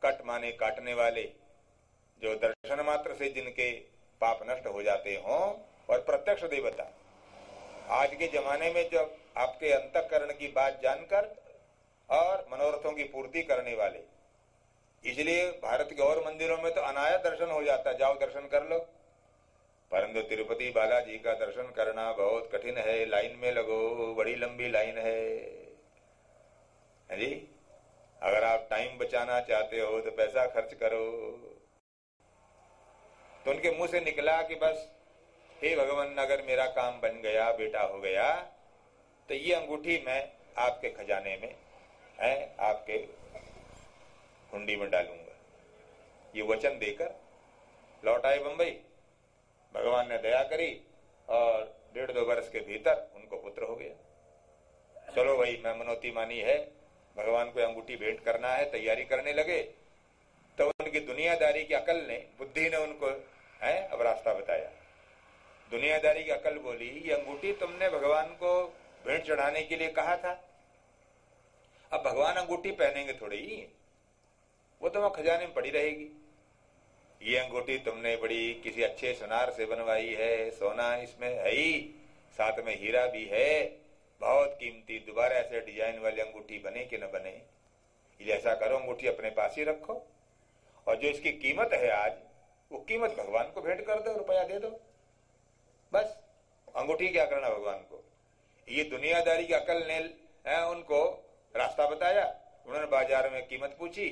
कट माने काटने वाले, जो दर्शन मात्र से जिनके पाप नष्ट हो जाते हों, और प्रत्यक्ष देवता। आज के जमाने में जब आपके अंतःकरण की बात जानकर और मनोरथों की पूर्ति करने वाले, इसलिए भारत के और मंदिरों में तो अनायास दर्शन हो जाता, जाओ दर्शन कर लो। परंतु तिरुपति बालाजी का दर्शन करना बहुत कठिन है। लाइन में लगो, बड़ी लंबी लाइन है जी। अगर आप टाइम बचाना चाहते हो तो पैसा खर्च करो। तो उनके मुंह से निकला कि बस हे भगवान, अगर मेरा काम बन गया, बेटा हो गया, तो ये अंगूठी मैं आपके खजाने में है, आपके हुंडी में डालूंगा। ये वचन देकर लौट आए बंबई। भगवान ने दया करी और 1.5-2 वर्ष के भीतर उनको पुत्र हो गया। चलो भाई, मैं मनोती मानी है, भगवान को अंगूठी भेंट करना है, तैयारी करने लगे। तो उनकी दुनियादारी की अकल ने, बुद्धि ने उनको अब रास्ता बताया। दुनियादारी की अकल बोली, ये अंगूठी तुमने भगवान को भेंट चढ़ाने के लिए कहा था, अब भगवान अंगूठी पहनेंगे थोड़ी ही, वो तो वहां खजाने में पड़ी रहेगी। ये अंगूठी तुमने बड़ी किसी अच्छे सुनार से बनवाई है, सोना इसमें है ही, साथ में हीरा भी है, बहुत कीमती। दोबारा ऐसे डिजाइन वाली अंगूठी बने कि न बने, ये ऐसा करो, अंगूठी अपने पास ही रखो, और जो इसकी कीमत है आज, वो कीमत भगवान को भेंट कर दो, रुपया दे दो, बस। अंगूठी क्या करना भगवान को। ये दुनियादारी की अकल ने उनको रास्ता बताया। उन्होंने बाजार में कीमत पूछी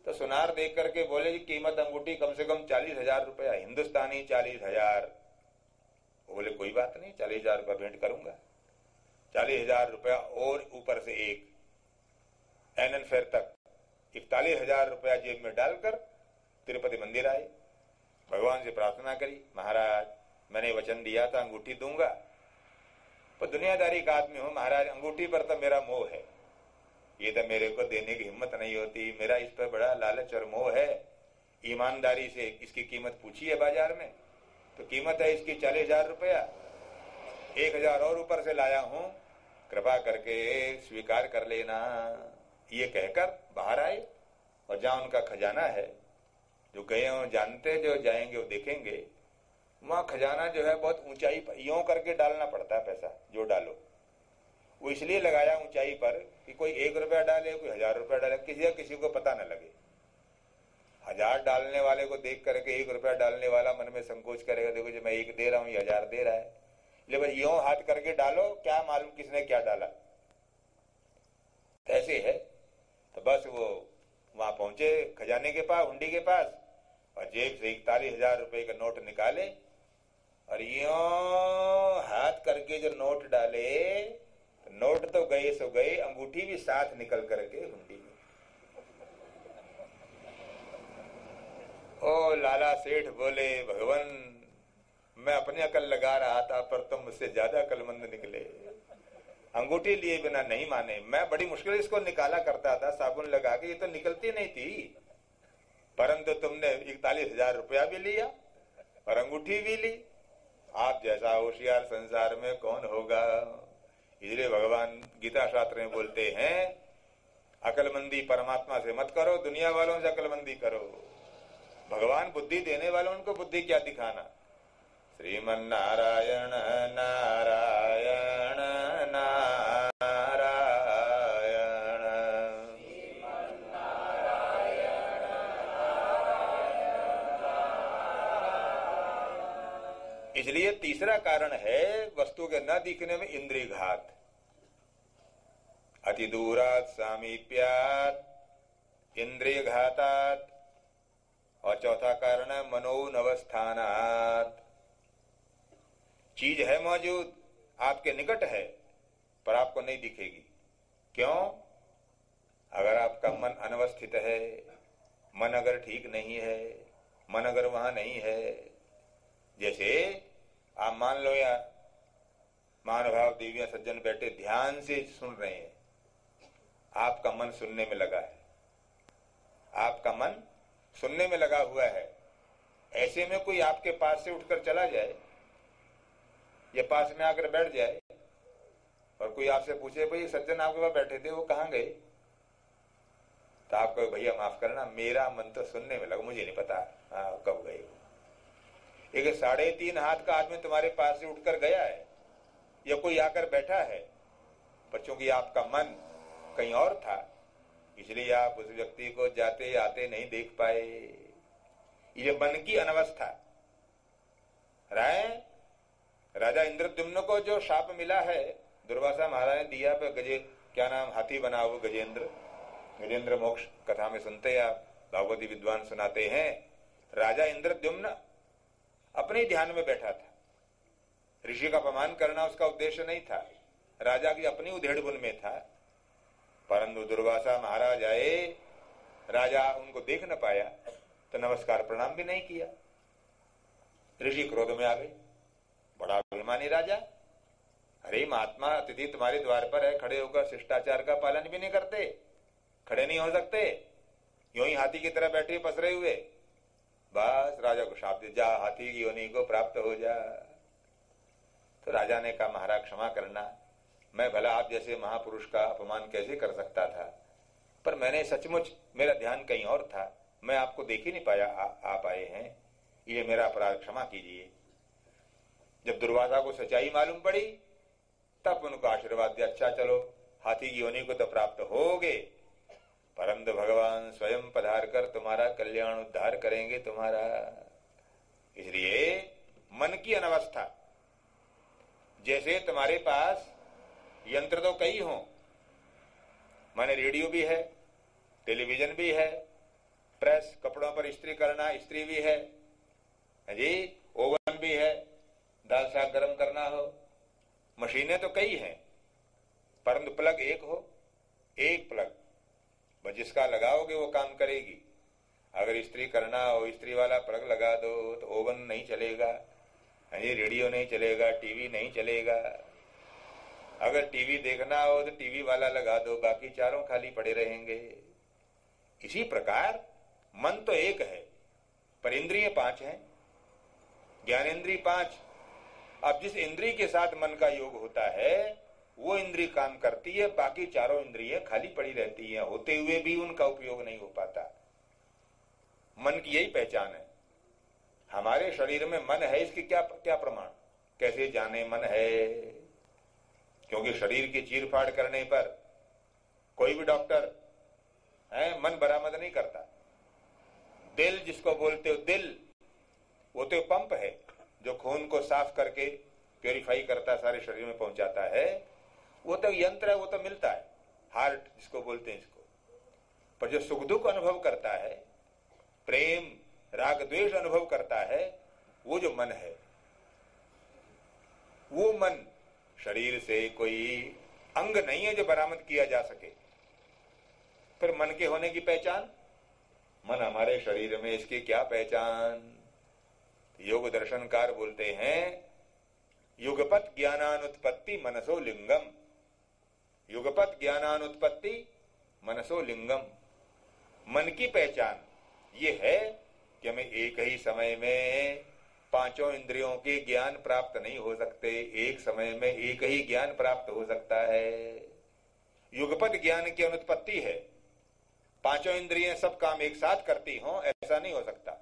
तो सुनार देख करके बोले जी कीमत अंगूठी कम से कम 40,000 रुपया, हिंदुस्तानी 40,000। बोले कोई बात नहीं, 40,000 रुपया भेंट करूंगा। 40,000 रुपया और ऊपर से एक एनन फेयर तक 41,000 रुपया जेब में डालकर तिरुपति मंदिर आए। भगवान से प्रार्थना करी, महाराज मैंने वचन दिया था अंगूठी दूंगा, पर दुनियादारी का आदमी हूं महाराज, अंगूठी पर तो मेरा मोह है, ये तो मेरे को देने की हिम्मत नहीं होती, मेरा इस पर बड़ा लालच और मोह है। ईमानदारी से इसकी कीमत पूछी है बाजार में, तो कीमत है इसकी 40,000 रुपया, 1,000 और ऊपर से लाया हूं, कृपा करके स्वीकार कर लेना। ये कहकर बाहर आए, और जहां उनका खजाना है, जो गए हो जानते, जो जाएंगे वो देखेंगे, वहां खजाना जो है बहुत ऊंचाई पर, यूं करके डालना पड़ता है पैसा, जो डालो वो इसलिए लगाया ऊंचाई पर कि कोई 1 रुपया डाले, कोई 1,000 रुपया डाले, किसी को पता न लगे। 1,000 डालने वाले को देख करके 1 रुपया डालने वाला मन में संकोच करेगा, देखो जो मैं 1 दे रहा हूं, ये 1,000 दे रहा है, लेकिन यूं हाथ करके डालो, क्या मालूम किसने क्या डाला। ऐसे है। तो बस वो वहां पहुंचे खजाने के पास, हुंडी के पास, और जेब से 41,000 रुपए का नोट निकाले, और यूं हाथ करके जो नोट डाले, नोट तो गए सो गए, अंगूठी भी साथ निकल करके हुंडी में। ओ लाला सेठ बोले, भगवान मैं अपनी अकल लगा रहा था, पर तुम मुझसे ज्यादा अकलमंद निकले। अंगूठी लिए बिना नहीं माने, मैं बड़ी मुश्किल इसको निकाला करता था साबुन लगा के, ये तो निकलती नहीं थी, परंतु तुमने 41,000 रुपया भी लिया और अंगूठी भी ली। आप जैसा होशियार संसार में कौन होगा। इसलिए भगवान गीता शास्त्र में बोलते हैं, अकलमंदी परमात्मा से मत करो, दुनिया वालों से अकलमंदी करो। भगवान बुद्धि देने वालों, उनको बुद्धि क्या दिखाना। श्रीमन नारायण नारायण नारायण। इसलिए तीसरा कारण है वस्तु के न दिखने में इंद्रिय घात, अति दूरात सामीप्यात इंद्रिय घातात, और चौथा कारण है मनोनवस्थानात। चीज है मौजूद, आपके निकट है, पर आपको नहीं दिखेगी। क्यों? आपका मन अनवस्थित है, मन अगर ठीक नहीं है, मन अगर वहां नहीं है, जैसे आप मान लो या महानुभाव देवियां सज्जन बैठे ध्यान से सुन रहे हैं, आपका मन सुनने में लगा है, आपका मन सुनने में लगा हुआ है। ऐसे में कोई आपके पास से उठकर चला जाए या पास में आकर बैठ जाए और कोई आपसे पूछे भाई सज्जन आपके पास बैठे थे वो कहां गए, तो आप कहो भैया माफ करना मेरा मन तो सुनने में लगा, मुझे नहीं पता कब गए वो। एक 3.5 हाथ का आदमी तुम्हारे पास से उठकर गया है या कोई आकर बैठा है, पर चूंकि आपका मन कहीं और था इसलिए आप उस व्यक्ति को जाते आते नहीं देख पाए। ये मन की अनवस्था। राजा इंद्रद्युम्न को जो शाप मिला है दुर्वासा महाराज ने दिया, पे क्या नाम हाथी बना वो गजेंद्र मोक्ष कथा में सुनते हैं आप, भागवती विद्वान सुनाते हैं। राजा इंद्रद्युम्न अपने ध्यान में बैठा था, ऋषि का अपमान करना उसका उद्देश्य नहीं था, राजा की अपनी उधेड़ बुन में था। परंतु दुर्वासा महाराज आए, राजा उनको देख न पाया तो नमस्कार प्रणाम भी नहीं किया। ऋषि क्रोध में आ गए, बड़ा अभिमानी राजा, अरे महात्मा अतिथि तुम्हारे द्वार पर है, खड़े होकर शिष्टाचार का पालन भी नहीं करते, खड़े नहीं हो सकते, यूं ही हाथी की तरह बैठे पसरे हुए। बस राजा को शाप दे, जा हाथी की योनि को प्राप्त हो जा। तो राजा ने कहा महाराज क्षमा करना, मैं भला आप जैसे महापुरुष का अपमान कैसे कर सकता था, पर मैंने सचमुच मेरा ध्यान कहीं और था, मैं आपको देख ही नहीं पाया, आप आए हैं, ये मेरा अपराध क्षमा कीजिए। जब दुर्वासा को सच्चाई मालूम पड़ी तब उनको आशीर्वाद दिया, अच्छा चलो हाथी की योनि को तो प्राप्त होगे, परंतु भगवान स्वयं पधार कर तुम्हारा कल्याण उद्धार करेंगे तुम्हारा। इसलिए मन की अनवस्था, जैसे तुम्हारे पास यंत्र तो कई हों, माने रेडियो भी है, टेलीविजन भी है, प्रेस कपड़ों पर इस्त्री करना इस्त्री भी है जी, ओवन भी है, दाल साग गर्म करना हो, मशीनें तो कई हैं, परंतु प्लग एक हो, एक प्लग बस जिसका लगाओगे वो काम करेगी। अगर इस्त्री करना हो इस्त्री वाला प्लग लगा दो तो ओवन नहीं चलेगा, रेडियो नहीं चलेगा, टीवी नहीं चलेगा। अगर टीवी देखना हो तो टीवी वाला लगा दो, बाकी चारों खाली पड़े रहेंगे। इसी प्रकार मन तो एक है पर इंद्रिय 5 हैं, ज्ञानेन्द्रिय 5। अब जिस इंद्रिय के साथ मन का योग होता है वो इंद्रिय काम करती है, बाकी चारों इंद्रिय खाली पड़ी रहती हैं, होते हुए भी उनका उपयोग नहीं हो पाता। मन की यही पहचान है। हमारे शरीर में मन है, इसके क्या क्या प्रमाण, कैसे जाने मन है? क्योंकि शरीर की चीरफाड़ करने पर कोई भी डॉक्टर है मन बरामद नहीं करता। दिल जिसको बोलते हो दिल, वो तो पंप है जो खून को साफ करके प्योरीफाई करता सारे शरीर में पहुंचाता है, वो तो यंत्र है, वो तो मिलता है, हार्ट जिसको बोलते हैं इसको। पर जो सुख दुख अनुभव करता है, प्रेम राग द्वेष अनुभव करता है, वो जो मन है, वो मन शरीर से कोई अंग नहीं है जो बरामद किया जा सके। फिर मन के होने की पहचान, मन हमारे शरीर में, इसकी क्या पहचान? योग दर्शनकार बोलते हैं युगपत ज्ञानानुत्पत्ति मनसो लिंगम, युगपत ज्ञानानुत्पत्ति मनसो लिंगम। मन की पहचान ये है कि हमें एक ही समय में 5 इंद्रियों के ज्ञान प्राप्त नहीं हो सकते, एक समय में एक ही ज्ञान प्राप्त हो सकता है। युगपत ज्ञान की अनुत्पत्ति है, 5 इंद्रियां सब काम एक साथ करती हों, ऐसा नहीं हो सकता।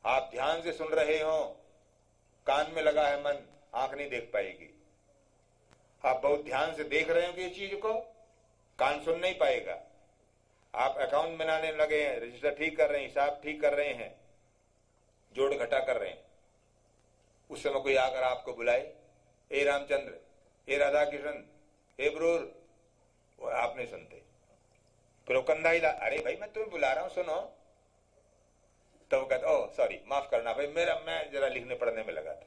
आप ध्यान से सुन रहे हो, कान में लगा है मन, आंख नहीं देख पाएगी। आप बहुत ध्यान से देख रहे हो कि चीज को, कान सुन नहीं पाएगा। आप अकाउंट बनाने लगे हैं, रजिस्टर ठीक कर रहे हैं, हिसाब ठीक कर रहे हैं, जोड़ घटा कर रहे हैं, उस समय कोई आकर आपको बुलाए, ए रामचंद्र, ए राधा किशन, ए ब्रूर, वो आप नहीं सुनते। फिर वो कंधा हिला, अरे भाई मैं तुम्हें बुला रहा हूं सुनो, तो वो कहता ओह सॉरी माफ करना भाई, मैं जरा लिखने पढ़ने में लगा था।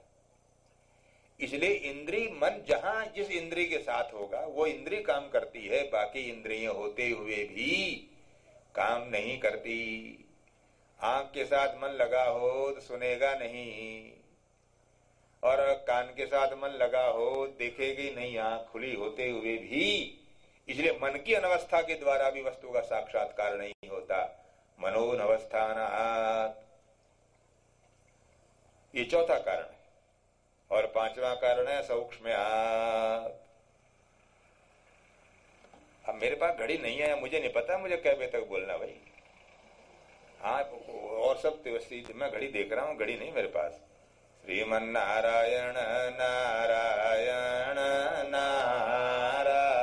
इसलिए इंद्री मन जहां जिस इंद्री के साथ होगा वो इंद्री काम करती है, बाकी इंद्रियां होते हुए भी काम नहीं करती। आंख के साथ मन लगा हो तो सुनेगा नहीं, और कान के साथ मन लगा हो देखेगी नहीं आंख खुली होते हुए भी। इसलिए मन की अनवस्था के द्वारा भी वस्तु का साक्षात्कार नहीं होता। मनोनवस्थानात्, ये चौथा कारण है। और पांचवा कारण है सूक्ष्मात्। अब मेरे पास घड़ी नहीं है, मुझे नहीं पता मुझे कै बजे तक बोलना भाई। हाँ, और सब व्यवस्थित, मैं घड़ी देख रहा हूं, घड़ी नहीं मेरे पास। श्रीमन्नारायण नारायण नारायण।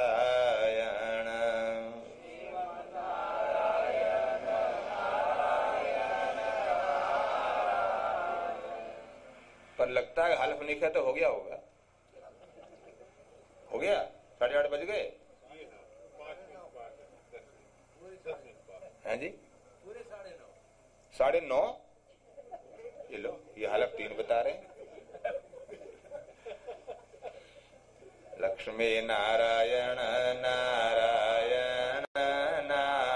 पर लगता है हल्फ लिखा तो हो गया होगा। हो गया, 8:30 बज गए हैं जी, 9:30। ये लो, ये हलफ 3 बता रहे हैं। लक्ष्मी नारायण नारायण नारायण।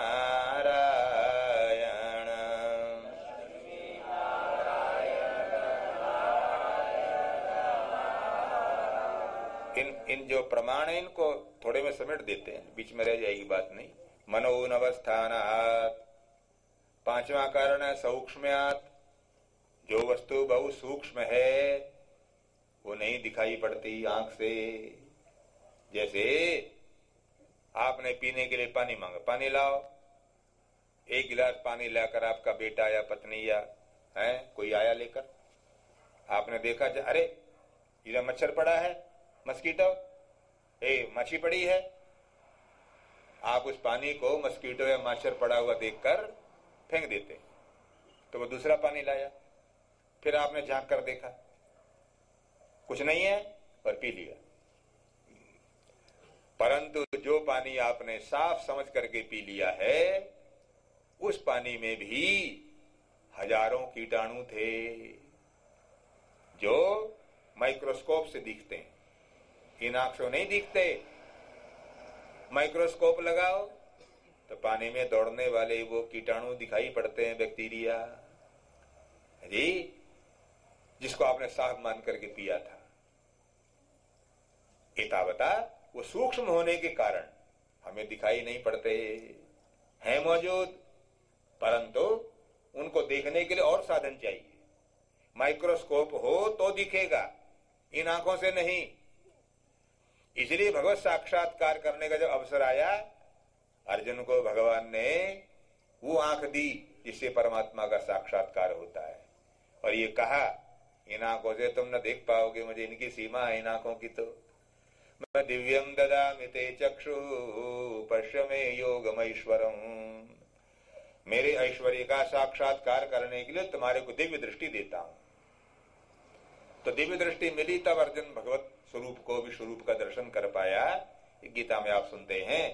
इन जो प्रमाण है इनको थोड़े में समेट देते हैं, बीच में रह जाएगी बात नहीं। मनोनवस्थानात्, पांचवा कारण है सूक्ष्मात्। जो वस्तु बहुत सूक्ष्म है वो नहीं दिखाई पड़ती आंख से। जैसे आपने पीने के लिए पानी मांगा, पानी लाओ, 1 गिलास पानी लाकर आपका बेटा या पत्नी या है कोई आया लेकर, आपने देखा अरे इधर मच्छर पड़ा है, मस्कीटो, मच्छी पड़ी है। आप उस पानी को मस्कीटो या मच्छर पड़ा हुआ देखकर फेंक देते, तो वो दूसरा पानी लाया, फिर आपने झांक कर देखा कुछ नहीं है और पी लिया। परंतु जो पानी आपने साफ समझ करके पी लिया है उस पानी में भी हजारों कीटाणु थे जो माइक्रोस्कोप से दिखते हैं, इन आंख से नहीं दिखते। माइक्रोस्कोप लगाओ तो पानी में दौड़ने वाले वो कीटाणु दिखाई पड़ते हैं, बैक्टीरिया जी, जिसको आपने साफ मान करके पिया था। एतावता वो सूक्ष्म होने के कारण हमें दिखाई नहीं पड़ते, हैं मौजूद, परंतु उनको देखने के लिए और साधन चाहिए। माइक्रोस्कोप हो तो दिखेगा, इन आंखों से नहीं। इसलिए भगवत साक्षात्कार करने का जब अवसर आया, अर्जुन को भगवान ने वो आंख दी जिससे परमात्मा का साक्षात्कार होता है, और ये कहा इन आंखों से तुम न देख पाओगे मुझे, इनकी सीमा है इन आंखों की। तो मैं दिव्यम ददामि ते चक्षु पश्य मे योगमैश्वरम, मेरे ऐश्वर्य का साक्षात्कार करने के लिए तुम्हारे को दिव्य दृष्टि देता हूं। तो दिव्य दृष्टि मिली तब अर्जुन भगवत स्वरूप को, विश्वरूप का दर्शन कर पाया। गीता में आप सुनते हैं।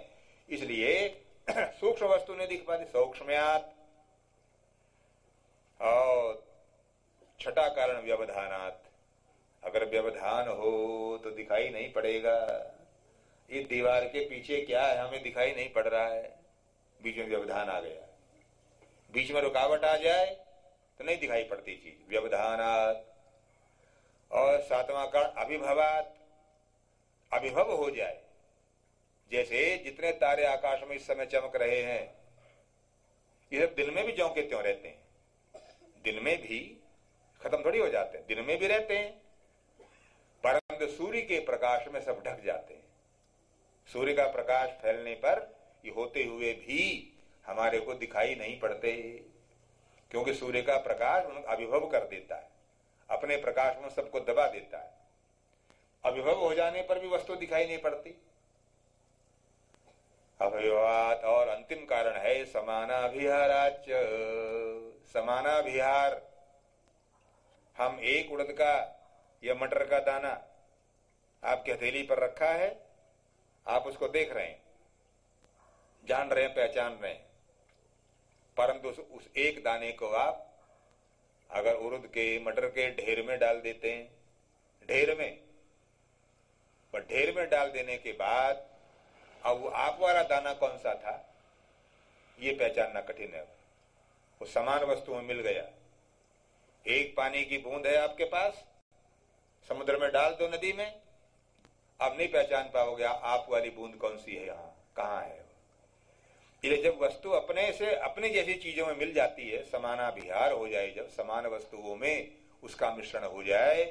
इसलिए सूक्ष्म वस्तु ने दिख पाती, सूक्ष्मात्। और छठा कारण व्यवधानात्, अगर व्यवधान हो तो दिखाई नहीं पड़ेगा। ये दीवार के पीछे क्या है हमें दिखाई नहीं पड़ रहा है, बीच में व्यवधान आ गया, बीच में रुकावट आ जाए तो नहीं दिखाई पड़ती चीज, व्यवधानात्। और सातवां कारण अभिभवात्, अभिभव हो जाए। जैसे जितने तारे आकाश में इस समय चमक रहे हैं ये दिन में भी ज्यों के त्यों रहते हैं, दिन में भी खत्म थोड़ी हो जाते हैं, दिन में भी रहते हैं, परंतु सूर्य के प्रकाश में सब ढक जाते हैं। सूर्य का प्रकाश फैलने पर ये होते हुए भी हमारे को दिखाई नहीं पड़ते, क्योंकि सूर्य का प्रकाश उनको अभिभव कर देता है, अपने प्रकाश में सबको दबा देता है। अभिभव हो जाने पर भी वस्तु दिखाई नहीं पड़ती। अभिभवात। और अंतिम कारण है समानाभिहाराच, समानाभिहार। हम एक उड़द का या मटर का दाना आपकी हथेली पर रखा है, आप उसको देख रहे हैं, जान रहे हैं, पहचान रहे हैं, परंतु उस एक दाने को आप अगर उड़द के मटर के ढेर में डाल देते हैं, ढेर में, पर ढेर में डाल देने के बाद अब वो आप वाला दाना कौन सा था ये पहचानना कठिन है। वो समान वस्तु में मिल गया। एक पानी की बूंद है आपके पास, समुद्र में डाल दो, नदी में, अब नहीं पहचान पाओगे आप वाली बूंद कौन सी है, यहां कहां है। इसलिए जब वस्तु अपने से अपनी जैसी चीजों में मिल जाती है, समानाभिहार हो जाए, जब समान वस्तुओं में उसका मिश्रण हो जाए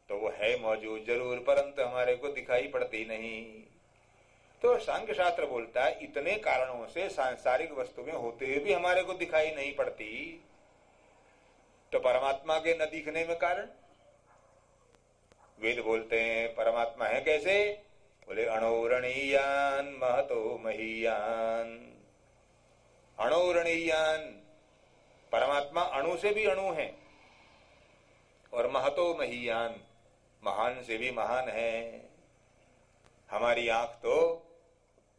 तो वो है मौजूद जरूर, परंतु हमारे को दिखाई पड़ती नहीं। तो सांख्य शास्त्र बोलता है इतने कारणों से सांसारिक वस्तुएं होते हुए भी हमारे को दिखाई नहीं पड़ती, तो परमात्मा के न दिखने में कारण। वेद बोलते हैं परमात्मा है कैसे, बोले अणोरणीयान महतो महीयान। अणोरणीयान, परमात्मा अणु से भी अणु है, और महतो महीयान, महान से भी महान है। हमारी आंख तो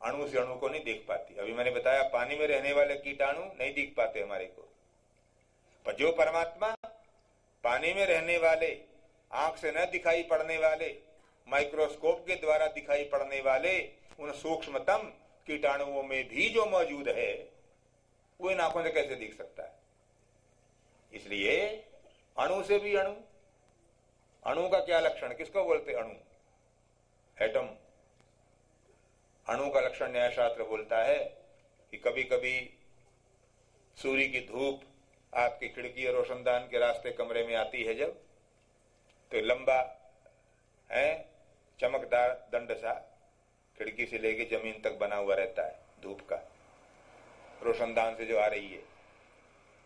अणु से अणु को नहीं देख पाती। अभी मैंने बताया पानी में रहने वाले कीटाणु नहीं दिख पाते हमारे को, पर जो परमात्मा पानी में रहने वाले, आंख से न दिखाई पड़ने वाले, माइक्रोस्कोप के द्वारा दिखाई पड़ने वाले उन सूक्ष्मतम कीटाणुओं में भी जो मौजूद है, वो इन आंखों से कैसे दिख सकता है। इसलिए अणु से भी अणु। अणु का क्या लक्षण, किसको बोलते अणु, एटम। अणु का लक्षण न्याय शास्त्र बोलता है कि कभी कभी सूर्य की धूप आपकी खिड़की और रोशनदान के रास्ते कमरे में आती है जब, तो लंबा है चमकदार दंड सा खिड़की से लेके जमीन तक बना हुआ रहता है धूप का, रोशनदान से जो आ रही है।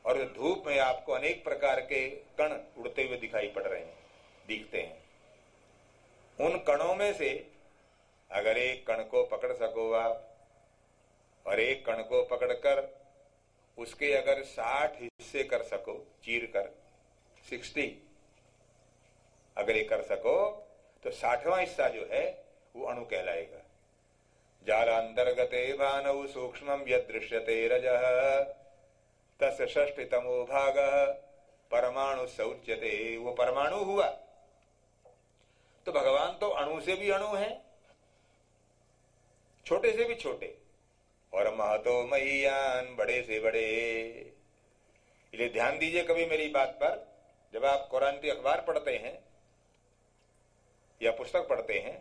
और धूप में आपको अनेक प्रकार के कण उड़ते हुए दिखाई पड़ रहे हैं, दिखते हैं। उन कणों में से अगर एक कण को पकड़ सको आप, और एक कण को पकड़कर उसके अगर 60 हिस्से कर सको, चीर कर 60 अगर ये कर सको, तो 60वां हिस्सा जो है वो अणु कहलाएगा। जालांतर्गते भानौ सूक्ष्मं यदृश्यते रजः तस्य षष्ठितमो भागः परमाणु सौच्यते। वो परमाणु हुआ। तो भगवान तो अणु से भी अणु है, छोटे से भी छोटे, और महतो महीयान, बड़े से बड़े। इसलिए ध्यान दीजिए कभी मेरी बात पर, जब आप कुरान की अखबार पढ़ते हैं या पुस्तक पढ़ते हैं,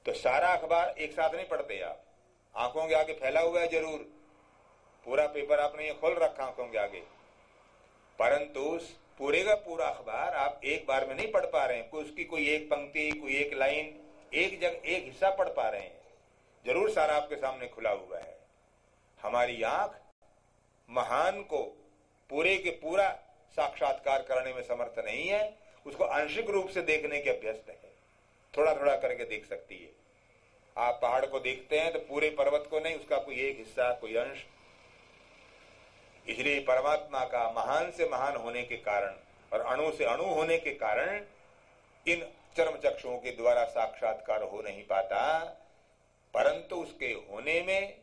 तो सारा अखबार एक साथ नहीं पढ़ते आप। आंखों के आगे फैला हुआ है जरूर, पूरा पेपर आपने ये खोल रखा आंखों के आगे, परंतु पूरे का पूरा अखबार आप एक बार में नहीं पढ़ पा रहे हैं। उसकी कोई एक पंक्ति, कोई एक लाइन, एक जगह एक हिस्सा पढ़ पा रहे हैं। जरूर सारा आपके सामने खुला हुआ है। हमारी आंख महान को पूरे के पूरा साक्षात्कार करने में समर्थ नहीं है, उसको आंशिक रूप से देखने के अभ्यस्त है, थोड़ा थोड़ा करके देख सकती है। आप पहाड़ को देखते हैं तो पूरे पर्वत को नहीं, उसका कोई एक हिस्सा, कोई अंश। इसलिए परमात्मा का महान से महान होने के कारण और अणु से अणु होने के कारण इन चर्म चक्षुओं के द्वारा साक्षात्कार हो नहीं पाता, परंतु उसके होने में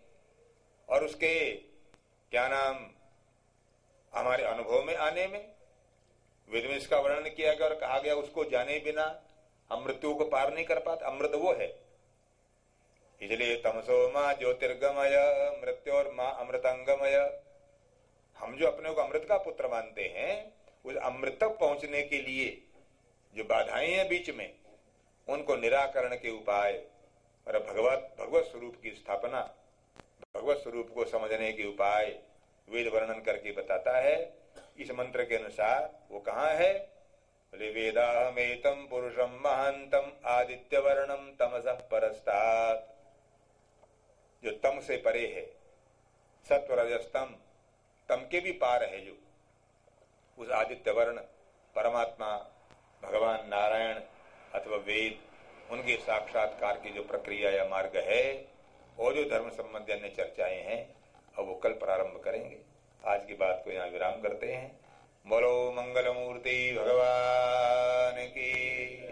और उसके क्या नाम हमारे अनुभव में आने में वेद में इसका वर्णन किया गया और कहा गया उसको जाने बिना हम मृत्यु को पार नहीं कर पाते। अमृत वो है। इसलिए तमसो मां ज्योतिर्गमय मृत्योर मां अमृतंगमय। हम जो अपने को अमृत का पुत्र मानते हैं, उस अमृत तक पहुंचने के लिए जो बाधाएं हैं बीच में, उनको निराकरण के उपाय और भगवत स्वरूप की स्थापना, भगवत स्वरूप को समझने के उपाय वेद वर्णन करके बताता है। इस मंत्र के अनुसार वो कहाँ है, बोले वेदाहमेतम पुरुषम महांतम आदित्य वर्णम तमसः परस्तात्। जो तम से परे है, सत्व रजस्तम, तम के भी पार है, जो उस आदित्य वर्ण परमात्मा भगवान नारायण अथवा वेद, उनके साक्षात्कार की जो प्रक्रिया या मार्ग है, और जो धर्म संबंधी अन्य चर्चाएं हैं, अब वो कल प्रारंभ करेंगे। आज की बात को यहाँ विराम करते हैं। बोलो मंगल मूर्ति भगवान की।